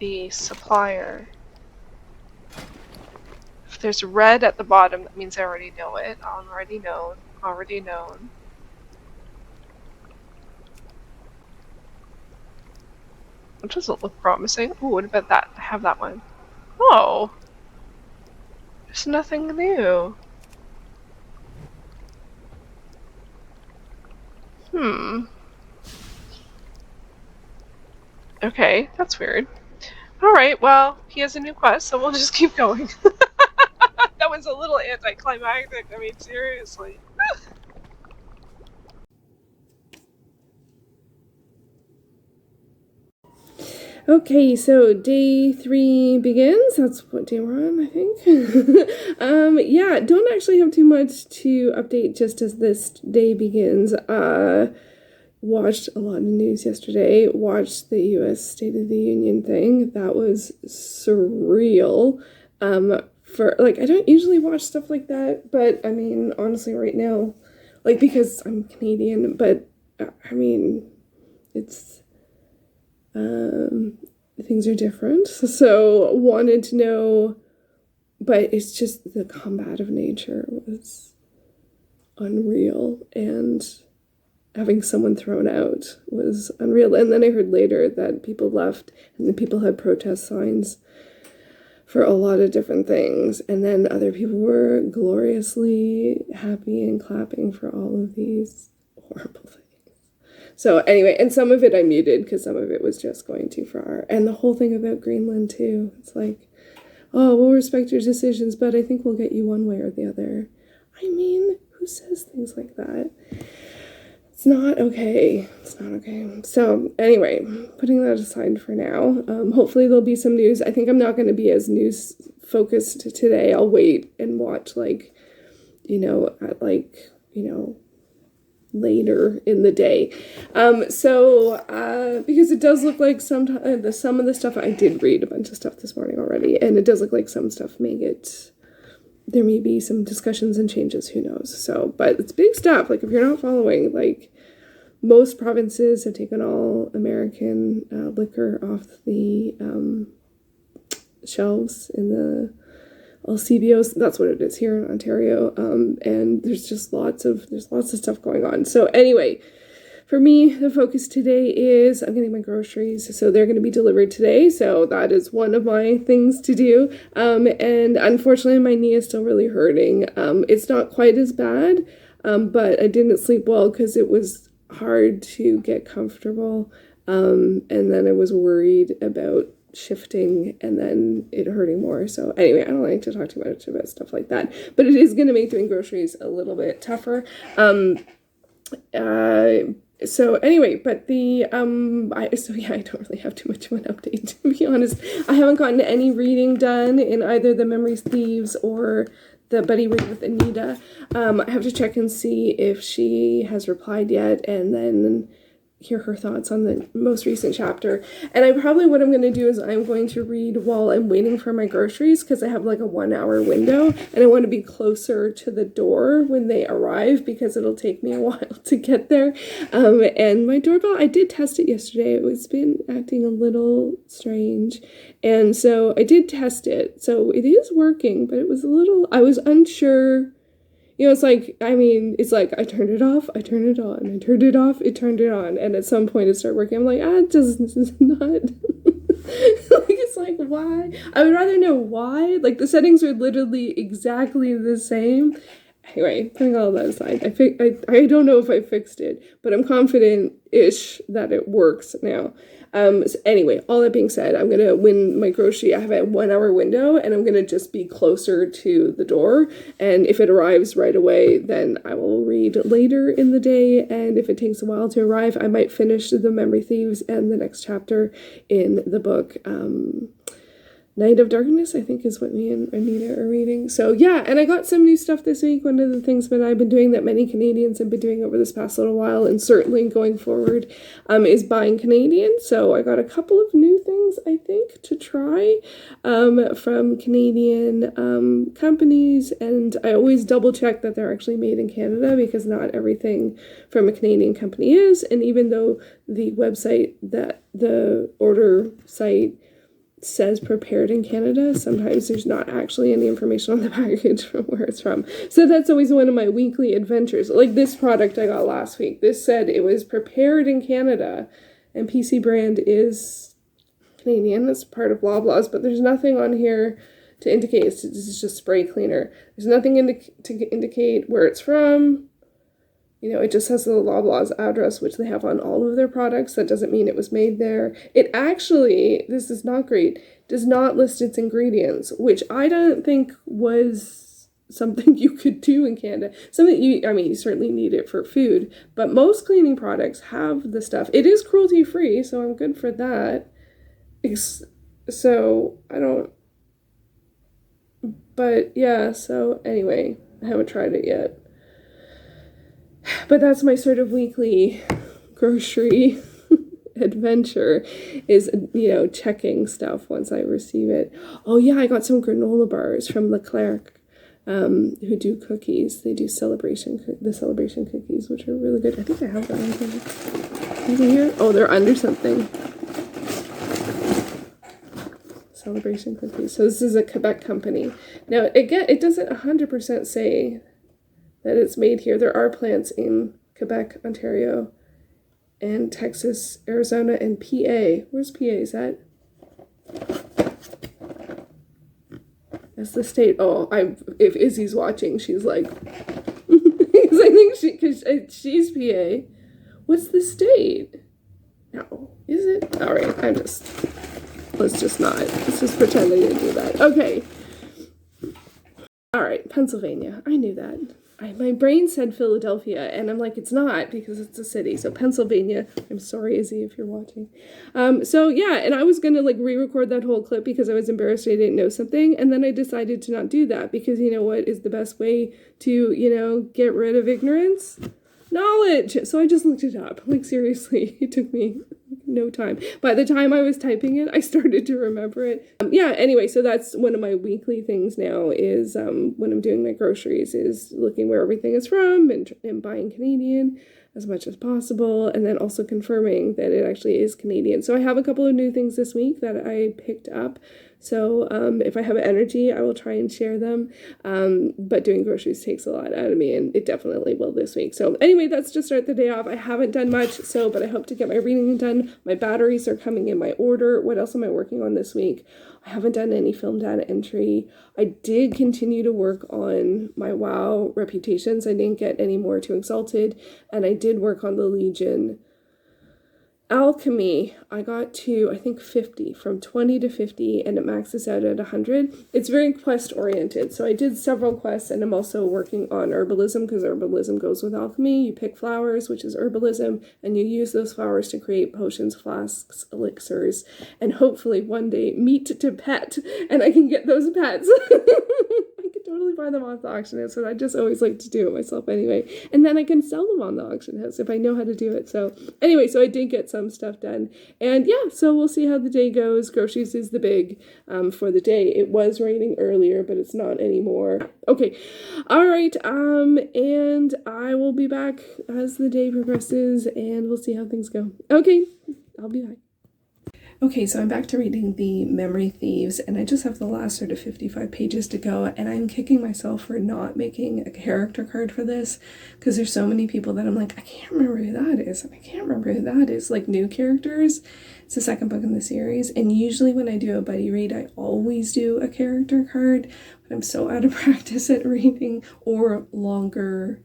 the supplier. If there's red at the bottom, that means I already know it. Already known. Already known. It doesn't look promising. Ooh, what about that? I have that one. Oh! There's nothing new. Okay, that's weird. Alright, well, he has a new quest, so we'll just keep going. That was a little anticlimactic, I mean, seriously. Okay, so day 3 begins. That's what day we're on, I think. Yeah, don't actually have too much to update just as this day begins. Watched a lot of news yesterday. Watched the U.S. State of the Union thing. That was surreal. For like, I don't usually watch stuff like that, but I mean, honestly, right now, like because I'm Canadian, but I mean, it's, things are different. So wanted to know, but it's just the combative nature was unreal, and having someone thrown out was unreal. And then I heard later that people left and the people had protest signs for a lot of different things, and then other people were gloriously happy and clapping for all of these horrible things. So anyway, and some of it I muted because some of it was just going too far. And the whole thing about Greenland too, it's like, oh, we'll respect your decisions, but I think we'll get you one way or the other. I mean, who says things like that? It's not okay. It's not okay. So anyway, putting that aside for now, hopefully there'll be some news. I think I'm not going to be as news focused today. I'll wait and watch later in the day. Because it does look like some of the stuff, I did read a bunch of stuff this morning already, and it does look like some stuff there may be some discussions and changes, who knows. So, but it's big stuff. Like, if you're not following, like, most provinces have taken all American liquor off the shelves in the all CBOs. That's what it is here in Ontario. And there's lots of stuff going on. So anyway, for me, the focus today is I'm getting my groceries. So they're going to be delivered today. So that is one of my things to do. And unfortunately, my knee is still really hurting. It's not quite as bad, but I didn't sleep well because it was hard to get comfortable. And then I was worried about shifting and then it hurting more. So anyway, I don't like to talk too much about stuff like that, but it is going to make doing groceries a little bit tougher. So anyway, but I don't really have too much of an update, to be honest. I haven't gotten any reading done in either the Memories Thieves or the Buddy Read with Anita. I have to check and see if she has replied yet, and then hear her thoughts on the most recent chapter. And what I'm going to do is I'm going to read while I'm waiting for my groceries, because I have like a 1 hour window, and I want to be closer to the door when they arrive because it'll take me a while to get there. And my doorbell, I did test it yesterday. It's been acting a little strange. And so I did test it. So it is working, but I was unsure. It's like I turned it off, I turned it on, I turned it off, it turned it on, and at some point it started working. I'm like, this is not. It's like, why? I would rather know why. Like, the settings are literally exactly the same. Anyway, putting all that aside, I don't know if I fixed it, but I'm confident-ish that it works now. So anyway, all that being said, I'm gonna win my grocery. I have a 1 hour window, and I'm gonna just be closer to the door. And if it arrives right away, then I will read later in the day. And if it takes a while to arrive, I might finish the Memory Thieves and the next chapter in the book. Night of Darkness, I think, is what me and Anita are reading. So yeah, and I got some new stuff this week. One of the things that I've been doing that many Canadians have been doing over this past little while, and certainly going forward, is buying Canadian. So I got a couple of new things, I think, to try from Canadian companies, and I always double check that they're actually made in Canada, because not everything from a Canadian company is. And even though the website, that the order site says prepared in Canada, sometimes there's not actually any information on the package from where it's from. So that's always one of my weekly adventures. Like this product I got last week, this said it was prepared in Canada, and PC brand is Canadian. It's part of Loblaws, but there's nothing on here to indicate. This is just spray cleaner. There's nothing to indicate where it's from. It just has the Loblaws address, which they have on all of their products. That doesn't mean it was made there. It actually, this is not great, does not list its ingredients, which I don't think was something you could do in Canada. You certainly need it for food, but most cleaning products have the stuff. It is cruelty-free, so I'm good for that. But yeah, so anyway, I haven't tried it yet. But that's my sort of weekly grocery adventure, is, checking stuff once I receive it. Oh yeah, I got some granola bars from Leclerc. who do cookies. They do the celebration cookies, which are really good. I think I have that one here. Oh, they're under something. Celebration cookies. So this is a Quebec company. Now, again, it doesn't 100% say that it's made here. There are plants in Quebec, Ontario, and Texas, Arizona, and PA. Where's PA? Is that? That's the state. Oh, if Izzy's watching, she's like, because I think because she's PA. What's the state? No, is it? All right, let's just pretend I didn't do that. Okay. All right, Pennsylvania. I knew that. My brain said Philadelphia, and I'm like, it's not, because it's a city. So Pennsylvania. I'm sorry, Izzy, if you're watching. So yeah, and I was gonna like re-record that whole clip because I was embarrassed I didn't know something, and then I decided to not do that because you know what is the best way to, get rid of ignorance? Knowledge. So I just looked it up. Like seriously, it took me no time. By the time I was typing it, I started to remember it. Anyway, so that's one of my weekly things now is when I'm doing my groceries is looking where everything is from and buying Canadian as much as possible, and then also confirming that it actually is Canadian. So I have a couple of new things this week that I picked up. So if I have energy, I will try and share them. But doing groceries takes a lot out of me, and it definitely will this week. So anyway, that's just start the day off. I haven't done much, but I hope to get my reading done. My batteries are coming in my order. What else am I working on this week? I haven't done any film data entry. I did continue to work on my WoW reputations. I didn't get any more too exalted, and I did work on the Legion. Alchemy, I got to, I think, 50, from 20 to 50, and it maxes out at 100. It's very quest-oriented, so I did several quests, and I'm also working on herbalism, because herbalism goes with alchemy. You pick flowers, which is herbalism, and you use those flowers to create potions, flasks, elixirs, and hopefully one day meat to pet, and I can get those pets. I could totally buy them off the auction house, but I just always like to do it myself anyway. And then I can sell them on the auction house if I know how to do it. So anyway, so I did get some stuff done. And yeah, so we'll see how the day goes. Groceries is the big for the day. It was raining earlier, but it's not anymore. Okay. All right. And I will be back as the day progresses, and we'll see how things go. Okay. I'll be back. Okay, so I'm back to reading The Memory Thieves, and I just have the last sort of 55 pages to go, and I'm kicking myself for not making a character card for this, because there's so many people that I'm like, I can't remember who that is, and I can't remember who that is, like new characters. It's the second book in the series, and usually when I do a buddy read, I always do a character card, but I'm so out of practice at reading, or longer,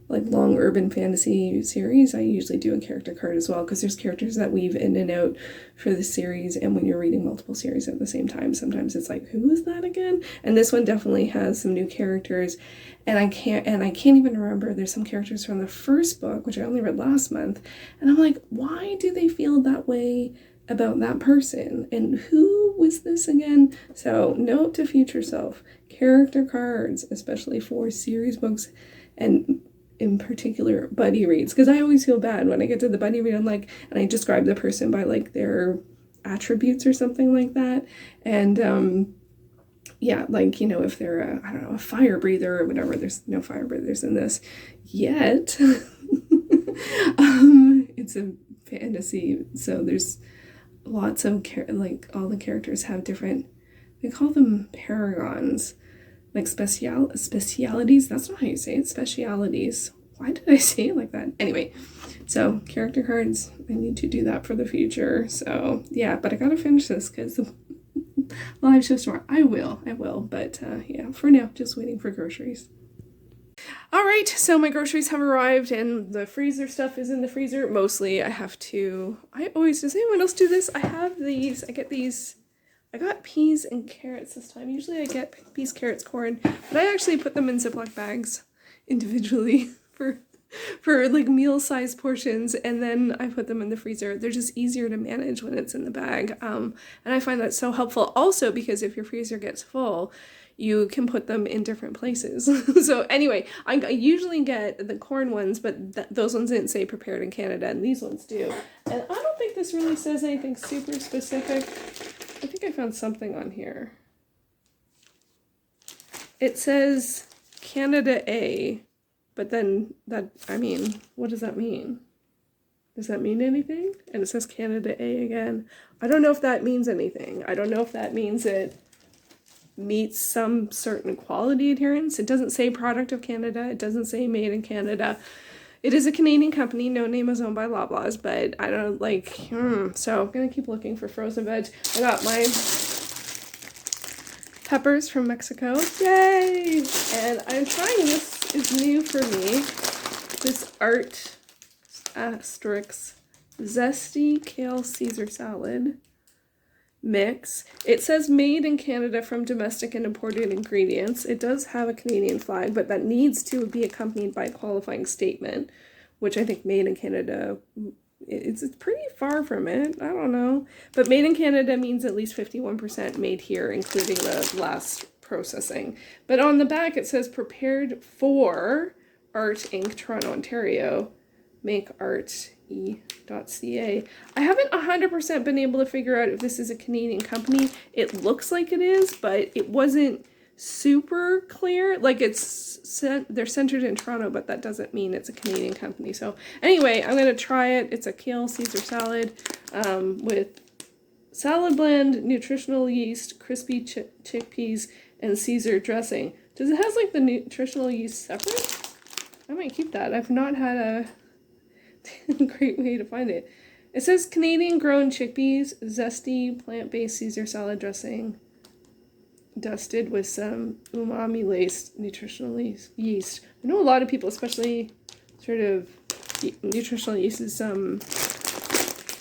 like long urban fantasy series, I usually do a character card as well, because there's characters that weave in and out for the series, and when you're reading multiple series at the same time, sometimes it's like, who is that again? And this one definitely has some new characters, and I can't even remember. There's some characters from the first book, which I only read last month, and I'm like, why do they feel that way about that person? And who was this again? So note to future self, character cards, especially for series books, and in particular buddy reads, because I always feel bad when I get to the buddy read, I'm like, and I describe the person by like their attributes or something like that, and yeah, like, if they're a fire breather or whatever. There's no fire breathers in this yet. It's a fantasy, so there's lots of like all the characters have different, they call them paragons, like specialities. That's not how you say it. Specialities. Why did I say it like that? Anyway, so character cards, I need to do that for the future. So yeah, but I gotta finish this because the live show tomorrow. I will. But yeah, for now, just waiting for groceries. All right, so my groceries have arrived, and the freezer stuff is in the freezer. Mostly, does anyone else do this? I have these. I got peas and carrots this time. Usually I get peas, carrots, corn, but I actually put them in Ziploc bags individually for like meal-sized portions, and then I put them in the freezer. They're just easier to manage when it's in the bag, and I find that so helpful. Also, because if your freezer gets full, you can put them in different places. So anyway, I usually get the corn ones, but those ones didn't say prepared in Canada, and these ones do. And I don't think this really says anything super specific. I think I found something on here. it says Canada A, but then that, I mean, what does that mean? Does that mean anything? And it says Canada A again. I don't know if that means anything. I don't know if that means it meets some certain quality adherence. It doesn't say product of Canada. It doesn't say made in Canada. It is a Canadian company. No name is owned by Loblaws, but I don't like, so I'm gonna keep looking for frozen veg. I got my peppers from Mexico. Yay! And I'm trying, this is new for me, this Art Asterix Zesty Kale Caesar Salad mix. It says made in Canada from domestic and imported ingredients. It does have a Canadian flag, but that needs to be accompanied by a qualifying statement, which I think made in Canada, it's pretty far from it. I don't know. But made in Canada means at least 51% made here, including the last processing. But on the back it says prepared for Art Inc. Toronto, Ontario. makearte.ca. I haven't 100% been able to figure out if this is a Canadian company. It looks like it is, but it wasn't super clear. Like they're centered in Toronto, but that doesn't mean it's a Canadian company. So anyway, I'm gonna try it. It's a kale Caesar salad with salad blend, nutritional yeast, crispy chickpeas, and Caesar dressing. Does it has like the nutritional yeast separate? I might keep that. I've not had a great way to find it. It says Canadian grown chickpeas, zesty plant-based Caesar salad dressing, dusted with some umami laced nutritional yeast. I know a lot of people, especially sort of nutritional yeast, is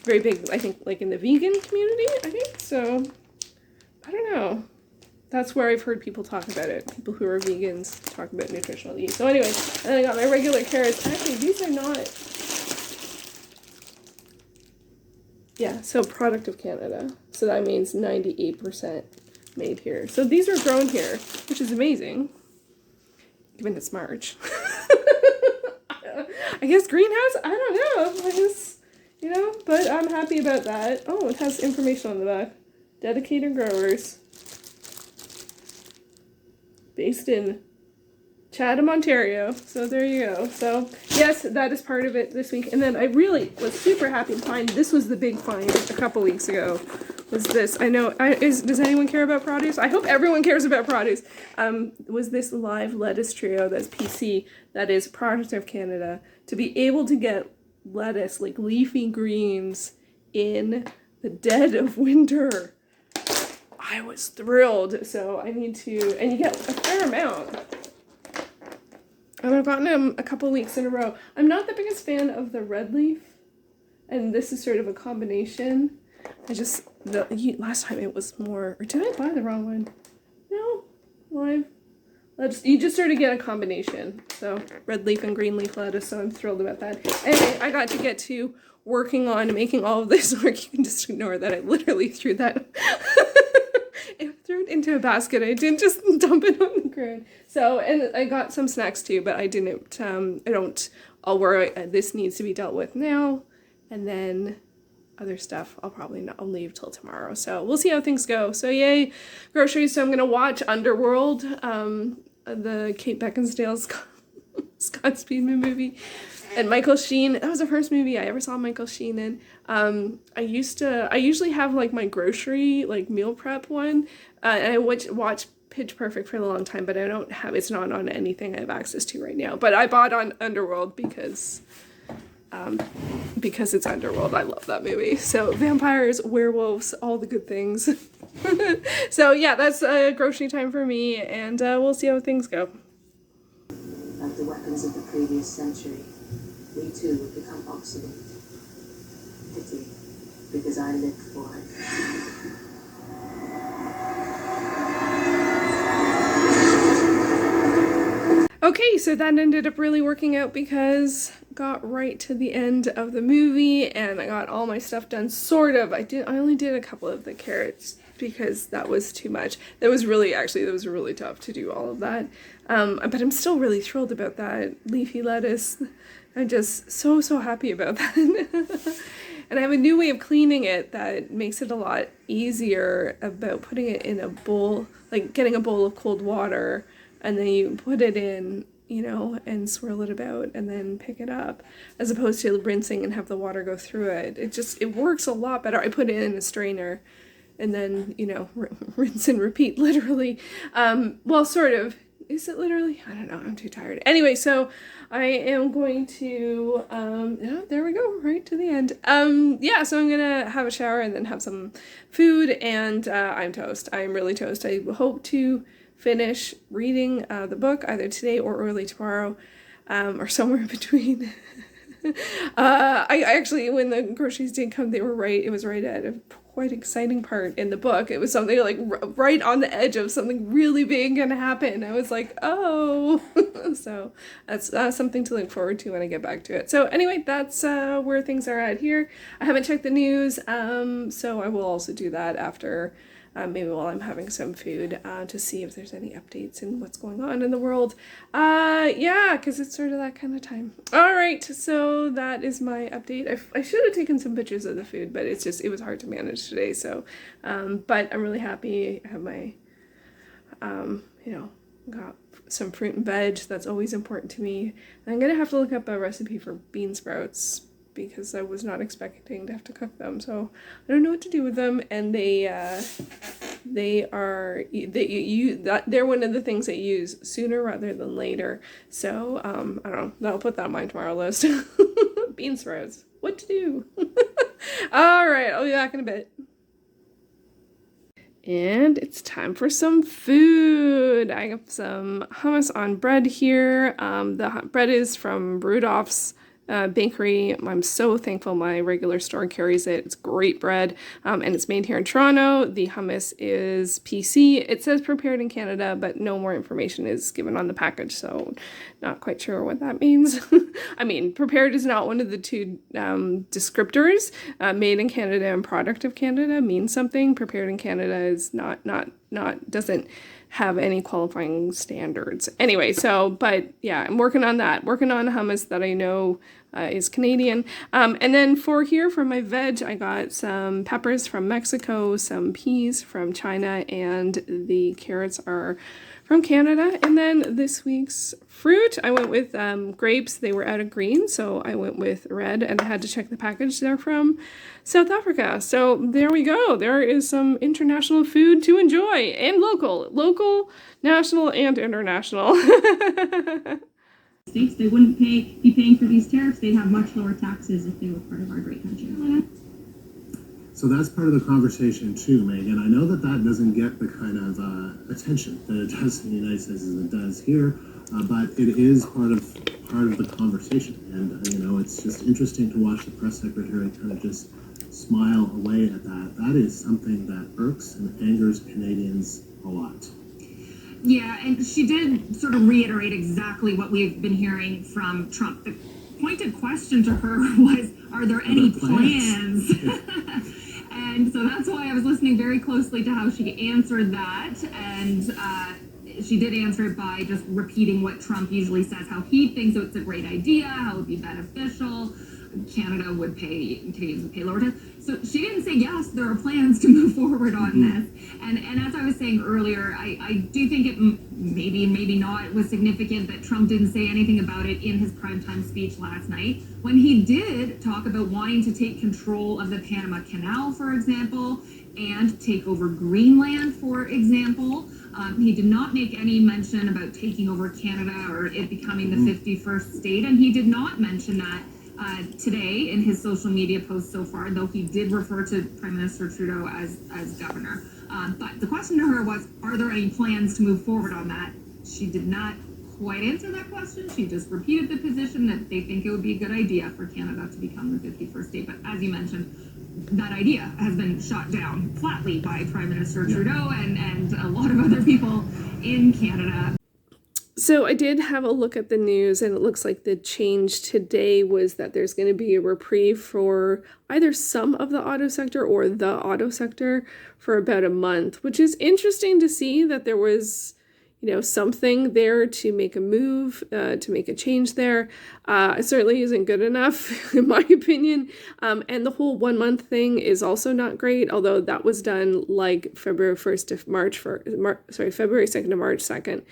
very big, I think, like in the vegan community, I think. So I don't know. That's where I've heard people talk about it. People who are vegans talk about nutritional yeast. So anyway, and then I got my regular carrots. Actually, these are not. Yeah, so product of Canada. So that means 98% made here. So these are grown here, which is amazing, given it's March. I guess greenhouse? I don't know. I guess, you know, but I'm happy about that. Oh, it has information on the back. Dedicated growers. Based in Chatham, Ontario. So there you go. So yes, that is part of it this week. And then I really was super happy to find, this was the big find a couple weeks ago, was this. I know, does anyone care about produce? I hope everyone cares about produce. Was this live lettuce trio that's PC, that is product of Canada, to be able to get lettuce, like leafy greens, in the dead of winter. I was thrilled. So I need to, and you get a fair amount. And I've gotten them a couple weeks in a row. I'm not the biggest fan of the red leaf, and this is sort of a combination. Last time it was more, or did I buy the wrong one? No, live. You just sort of get a combination. So red leaf and green leaf lettuce, so I'm thrilled about that. Anyway, I got to get to working on making all of this work. You can just ignore that I literally threw that. I threw it into a basket. I didn't just dump it on the ground. So, and I got some snacks too, but I didn't, I'll worry, this needs to be dealt with now. And then other stuff, I'll leave till tomorrow. So we'll see how things go. So yay, groceries. So I'm going to watch Underworld, the Kate Beckinsale Scott Speedman movie. And Michael Sheen, that was the first movie I ever saw Michael Sheen in. I usually have like my grocery, like meal prep one. And I watch Pitch Perfect for a long time, but I don't have, it's not on anything I have access to right now. But I bought on Underworld because it's Underworld. I love that movie. So vampires, werewolves, all the good things. So yeah, that's grocery time for me, and we'll see how things go. Like the weapons of the previous century, we too would become obsolete. Pity, because I lived for it. Okay, so that ended up really working out because got right to the end of the movie and I got all my stuff done, sort of. I only did a couple of the carrots because that was too much. That was really tough to do all of that. But I'm still really thrilled about that leafy lettuce. I'm just so happy about that. And I have a new way of cleaning it that makes it a lot easier, about putting it in a bowl, like getting a bowl of cold water, and then you put it in, you know, and swirl it about and then pick it up, as opposed to rinsing and have the water go through it. It works a lot better. I put it in a strainer and then, you know, rinse and repeat, literally. Well, sort of. Is it literally? I don't know. I'm too tired. Anyway, so I am going to, oh, there we go, right to the end. Yeah, so I'm gonna have a shower and then have some food, and I'm toast. I'm really toast. I hope to finish reading the book either today or early tomorrow, or somewhere in between. I actually, when the groceries did come, they were right. It was right at a quite exciting part in the book. It was something like right on the edge of something really big gonna happen. I was like, oh. So that's something to look forward to when I get back to it. So anyway, that's where things are at here. I haven't checked the news, so I will also do that after. Maybe while I'm having some food, to see if there's any updates in what's going on in the world. Yeah, because it's sort of that kind of time. All right, so that is my update. I should have taken some pictures of the food, but it was hard to manage today. So, but I'm really happy. I have my, you know, got some fruit and veg. That's always important to me. And I'm gonna have to look up a recipe for bean sprouts, because I was not expecting to have to cook them, so I don't know what to do with them. And they're one of the things they use sooner rather than later. So I don't know. I'll put that on my tomorrow list. Bean sprouts. What to do? All right, I'll be back in a bit. And it's time for some food. I have some hummus on bread here. The bread is from Rudolph's bakery. I'm so thankful my regular store carries it. It's great bread, and it's made here in Toronto. The hummus is PC. It says prepared in Canada, but no more information is given on the package, so not quite sure what that means. I mean, prepared is not one of the two descriptors. Made in Canada and product of Canada means something. Prepared in Canada is doesn't have any qualifying standards. Anyway, so, but yeah, I'm working on that. Working on hummus that I know is Canadian. And then for my veg, I got some peppers from Mexico, some peas from China, and the carrots are from Canada. And then this week's fruit, I went with grapes. They were out of green, so I went with red, and I had to check the package. They're from South Africa. So there we go. There is some international food to enjoy, and local, national, and international. States, they wouldn't be paying for these tariffs. They'd have much lower taxes if they were part of our great country. So that's part of the conversation too, Megan. I know that doesn't get the kind of attention that it does in the United States as it does here, but it is part of the conversation. And you know, it's just interesting to watch the press secretary kind of just smile away at that. That is something that irks and angers Canadians a lot. Yeah, and she did sort of reiterate exactly what we've been hearing from Trump. The pointed question to her was, are there any plans? And so that's why I was listening very closely to how she answered that. And she did answer it by just repeating what Trump usually says, how he thinks it's a great idea, how it would be beneficial. Canadians would pay lower tax. So she didn't say, yes, there are plans to move forward on this. And as I was saying earlier, I do think it maybe not was significant that Trump didn't say anything about it in his primetime speech last night, when he did talk about wanting to take control of the Panama Canal, for example, and take over Greenland, for example. He did not make any mention about taking over Canada or it becoming the 51st state, and he did not mention that today in his social media posts so far, though he did refer to Prime Minister Trudeau as governor. But the question to her was, are there any plans to move forward on that? She did not quite answer that question. She just repeated the position that they think it would be a good idea for Canada to become the 51st state. But as you mentioned, that idea has been shot down flatly by Prime Minister Trudeau and a lot of other people in Canada. So I did have a look at the news, and it looks like the change today was that there's going to be a reprieve for either some of the auto sector or the auto sector for about a month, which is interesting to see that there was, something there to make a move, to make a change there. It certainly isn't good enough, in my opinion. And the whole 1 month thing is also not great, although that was done like February 1st to February 2nd to March 2nd.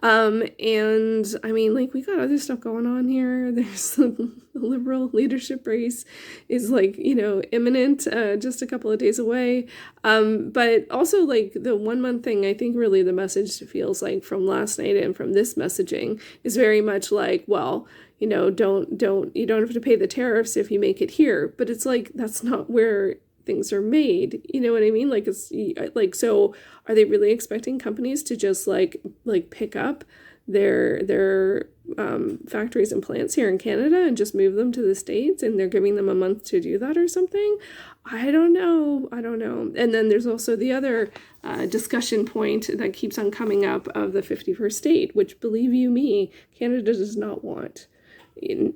And I mean, like, we got other stuff going on here. There's the Liberal leadership race is like, imminent, just a couple of days away. But also, like, the 1 month thing, I think really the message feels like from last night and from this messaging is very much like, well, you don't have to pay the tariffs if you make it here. But it's like, that's not where things are made. You know what I mean? Like, it's like, so are they really expecting companies to just like pick up their factories and plants here in Canada and just move them to the States, and they're giving them a month to do that or something? I don't know. And then there's also the other discussion point that keeps on coming up of the 51st state, which, believe you me, Canada does not want.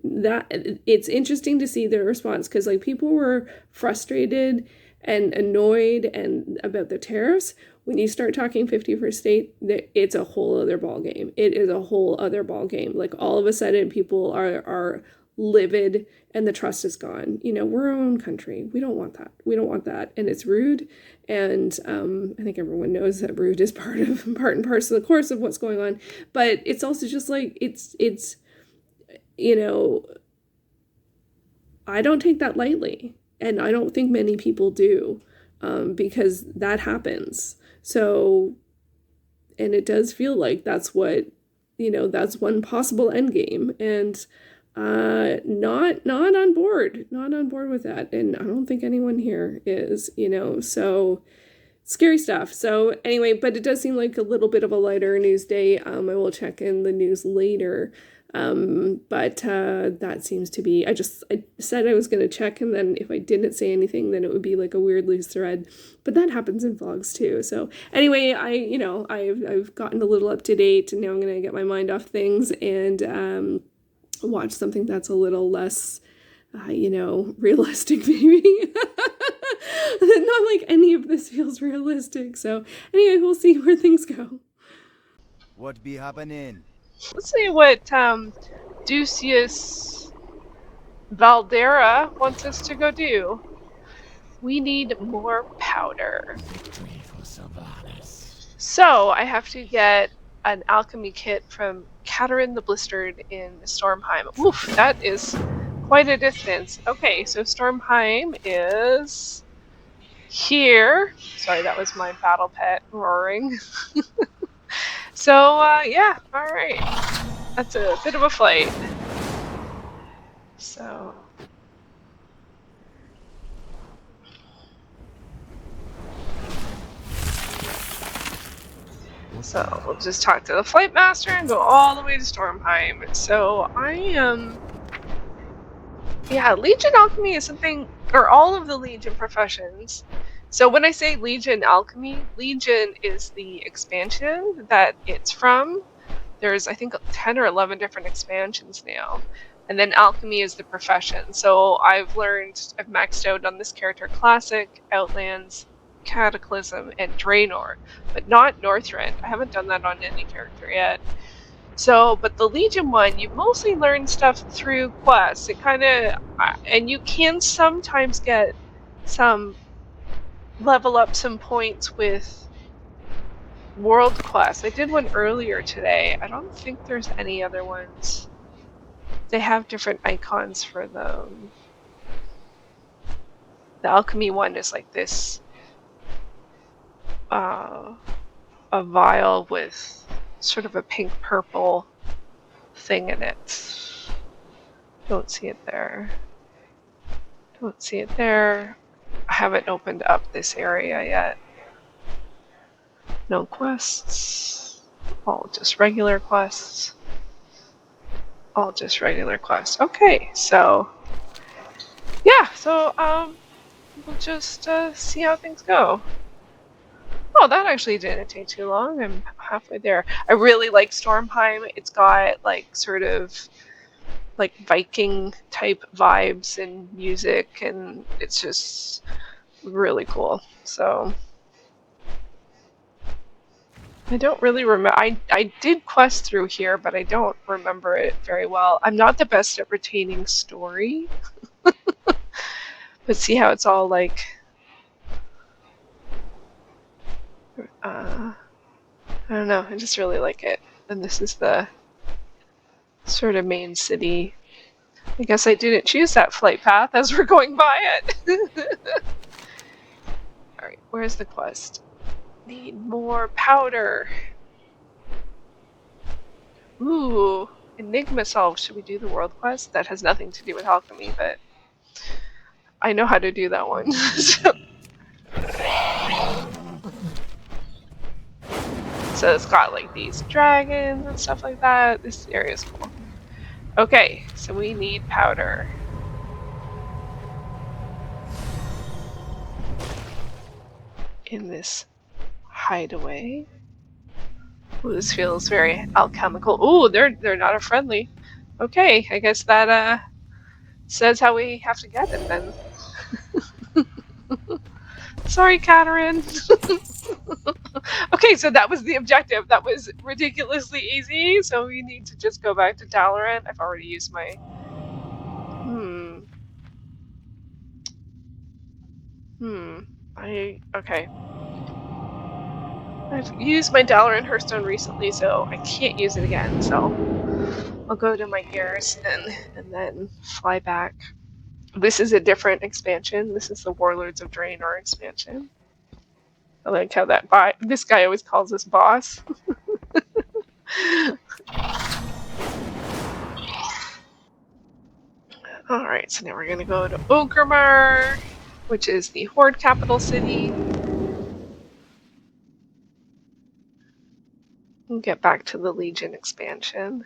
That it's interesting to see their response, because like people were frustrated and annoyed and about the tariffs. When you start talking 51st state, it's a whole other ball game. It is a whole other ball game. Like, all of a sudden people are livid and the trust is gone. We're our own country. We don't want that. And it's rude. And I think everyone knows that rude is part and parcel of the course of what's going on. But it's also just like, it's I don't take that lightly, and I don't think many people do, because that happens. So, and it does feel like that's what, that's one possible end game, and not on board with that. And I don't think anyone here is, so scary stuff. So anyway, but it does seem like a little bit of a lighter news day. I will check in the news later. But that seems to be, I said I was going to check, and then if I didn't say anything, then it would be like a weird loose thread, but that happens in vlogs too. So anyway, I've gotten a little up to date, and now I'm going to get my mind off things and watch something that's a little less realistic, maybe. Not like any of this feels realistic. So anyway, we'll see where things go. What be happening? Let's see what Ducius Valdera wants us to go do. We need more powder. Victory for Sylvanas. So I have to get an alchemy kit from Katerin the Blistered in Stormheim. Oof, that is quite a distance. Okay, so Stormheim is here. Sorry, that was my battle pet roaring. So, yeah, alright. That's a bit of a flight. So we'll just talk to the flight master and go all the way to Stormheim. So I am... yeah, Legion Alchemy is something, or all of the Legion professions. So when I say Legion Alchemy, Legion is the expansion that it's from. There's, I think, 10 or 11 different expansions now. And then Alchemy is the profession. So I've maxed out on this character Classic, Outlands, Cataclysm, and Draenor, but not Northrend. I haven't done that on any character yet. So, but the Legion one, you mostly learn stuff through quests. It kind of, and you can sometimes get some level up some points with world quests. I did one earlier today. I don't think there's any other ones. They have different icons for them. The alchemy one is like this a vial with sort of a pink purple thing in it. Don't see it there. Don't see it there. I haven't opened up this area yet. No quests. All just regular quests. All just regular quests. Okay, so yeah, so we'll just see how things go. Oh, that actually didn't take too long. I'm halfway there. I really like Stormheim. It's got like sort of like Viking type vibes and music, and it's just really cool. So I don't really remember. I did quest through here, but I don't remember it very well. I'm not the best at retaining story. But see how it's all like... I don't know, I just really like it. And this is the sort of main city. I guess I didn't choose that flight path as we're going by it. Alright, where's the quest? Need more powder. Ooh, Enigma solved. Should we do the world quest? That has nothing to do with alchemy, but I know how to do that one. So it's got like these dragons and stuff like that. This area is cool. Okay, so we need powder. In this hideaway. Ooh, this feels very alchemical. Ooh, they're not a friendly. Okay, I guess that says how we have to get it then. Sorry, Katerin. Okay, so that was the objective. That was ridiculously easy. So we need to just go back to Dalaran. I've already used my. Okay. I've used my Dalaran Hearthstone recently, so I can't use it again. So I'll go to my gears and then fly back. This is a different expansion. This is the Warlords of Draenor expansion. I like how this guy always calls us boss. Alright, so now we're gonna go to Orgrimmar, which is the Horde capital city. We'll get back to the Legion expansion.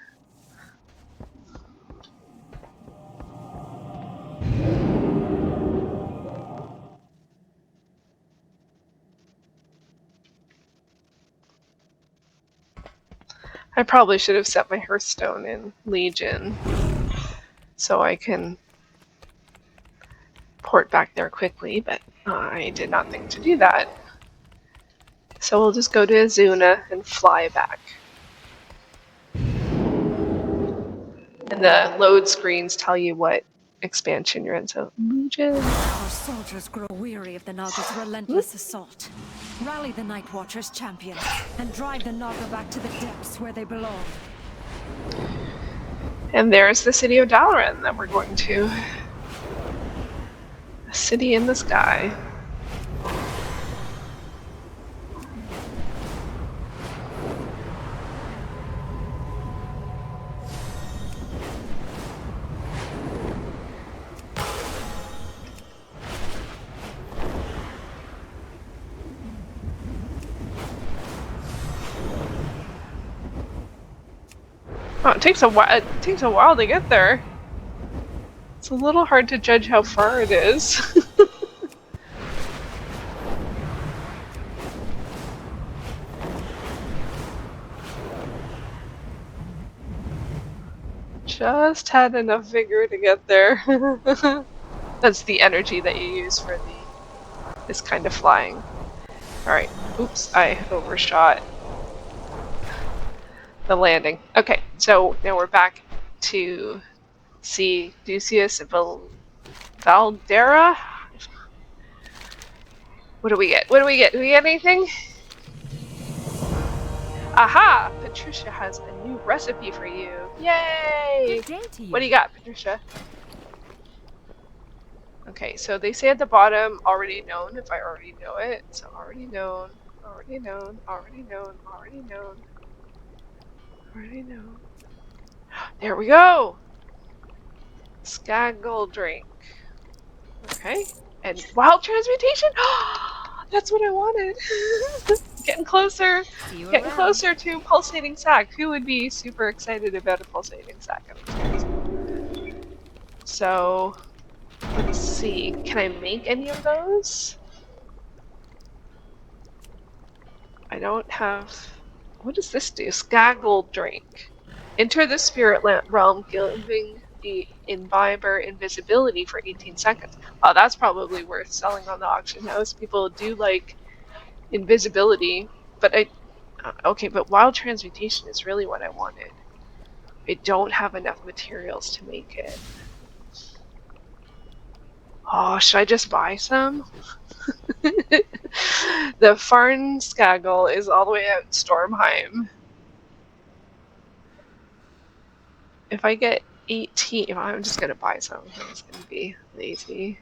I probably should have set my Hearthstone in Legion so I can port back there quickly, but I did not think to do that. So we'll just go to Azuna and fly back. And the load screens tell you what expansion you're in, so Legion. Our soldiers grow weary of the Naga's relentless assault. Rally the Night Watcher's champions and drive the Naga back to the depths where they belong. And there's the city of Dalaran that we're going to. A city in the sky. Oh, it takes a while. It takes a while to get there. It's a little hard to judge how far it is. Just had enough vigor to get there. That's the energy that you use for this kind of flying. Alright, oops, I overshot the landing. Okay, so now we're back to see Ducius Valdera. What do we get? What do we get? Do we get anything? Aha! Patricia has a new recipe for you. Yay! What do you got, Patricia? Okay, so they say at the bottom, already known, if I already know it. So already known, already known, already known, already known. Already known. There we go! Skaggle drink. Okay. And wild transmutation? That's what I wanted! Getting closer! Getting closer to pulsating sac. Who would be super excited about a pulsating sac? So, let's see. Can I make any of those? I don't have... What does this do? Skaggle drink. Enter the spirit realm, giving the imbiber invisibility for 18 seconds. Oh, that's probably worth selling on the auction house. People do like invisibility, but Okay, but wild transmutation is really what I wanted. I don't have enough materials to make it. Oh, should I just buy some? The Farnskagel is all the way out in Stormheim. If I get 18, I'm just gonna buy some. I'm just gonna be lazy.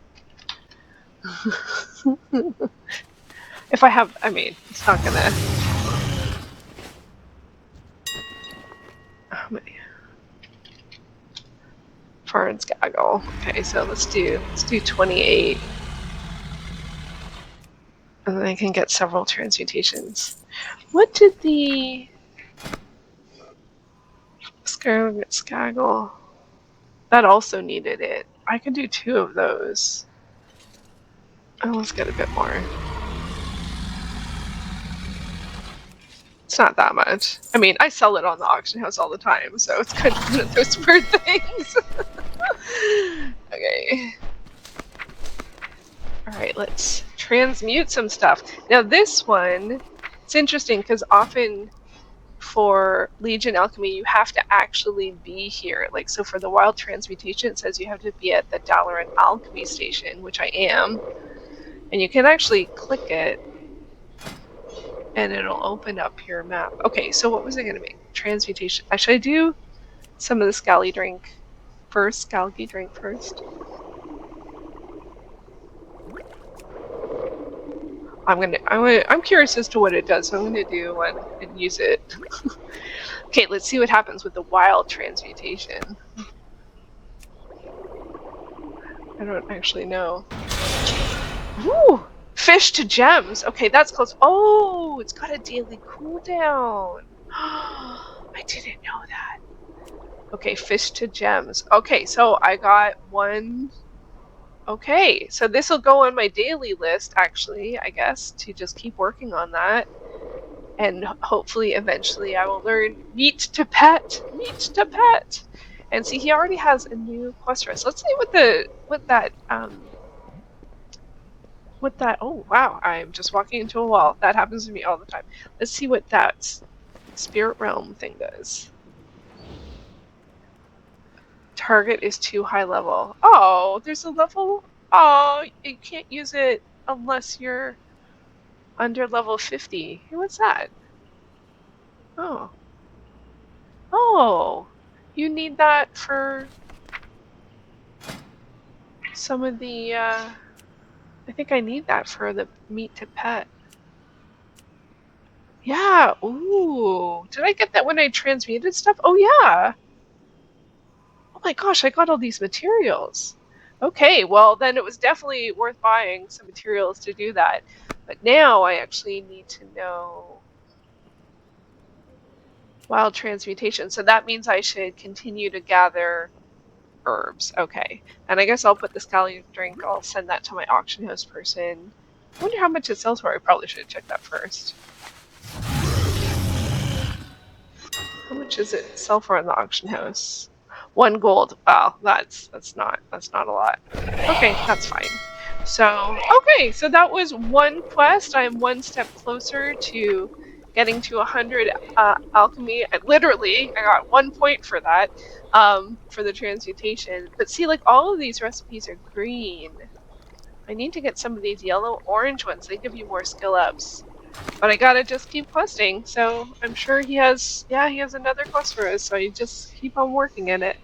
If I have, I mean, it's not gonna. How many? Farnskagel. Okay, so let's do 28. And then I can get several transmutations. What did the Skagel? That also needed it. I could do 2 of those. Oh, let's get a bit more. It's not that much. I mean, I sell it on the auction house all the time, so it's kind of one of those weird things. Okay. Alright, let's transmute some stuff. Now this one, it's interesting because often for Legion Alchemy, you have to actually be here. Like, so for the Wild Transmutation, it says you have to be at the Dalaran Alchemy Station, which I am. And you can actually click it, and it'll open up your map. Okay, so what was I going to make? Transmutation. Should I do some of the Scally drink first? Scalgy drink first? I'm curious as to what it does, so I'm gonna do one and use it. Okay, let's see what happens with the wild transmutation. I don't actually know. Ooh! Fish to gems! Okay, that's close. Oh, it's got a daily cooldown. I didn't know that. Okay, fish to gems. Okay, so I got one. Okay, so this will go on my daily list, actually, I guess, to just keep working on that. And hopefully, eventually, I will learn meat to pet. And see, he already has a new quest for us. Let's see what that. Oh wow! I'm just walking into a wall. That happens to me all the time. Let's see what that spirit realm thing does. Target is too high level. Oh, there's a level. Oh, you can't use it unless you're under level 50. Hey, what's that? Oh. Oh, you need that for some of the, I think I need that for the meat to pet. Yeah, ooh. Did I get that when I transmuted stuff? Oh, yeah. Oh my gosh, I got all these materials. Okay, well, then it was definitely worth buying some materials to do that. But now I actually need to know wild transmutation. So that means I should continue to gather herbs. Okay. And I guess I'll put the scally drink, I'll send that to my auction house person. I wonder how much it sells for. I probably should check that first. How much does it sell for in the auction house? 1 gold. Wow, that's not a lot. Okay, that's fine. So okay, so that was one quest. I'm one step closer to getting to 100 alchemy. I got 1 point for that, for the transmutation. But see, like all of these recipes are green. I need to get some of these yellow orange ones. They give you more skill ups. But I gotta just keep questing. So I'm sure he has another quest for us. So you just keep on working in it.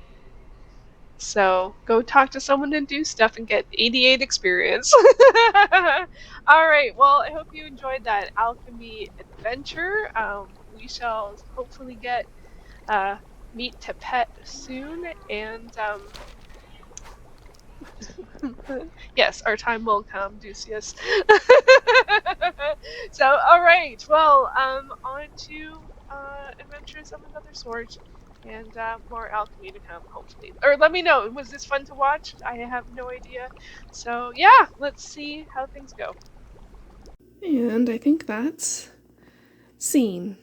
So go talk to someone and do stuff and get 88 experience. Alright, well, I hope you enjoyed that alchemy adventure. We shall hopefully get meat to pet soon, and yes, our time will come, Ducius. So, alright, well, on to adventures of another sort. And more alchemy to come, hopefully. Or let me know, was this fun to watch? I have no idea. So yeah, let's see how things go. And I think that's scene.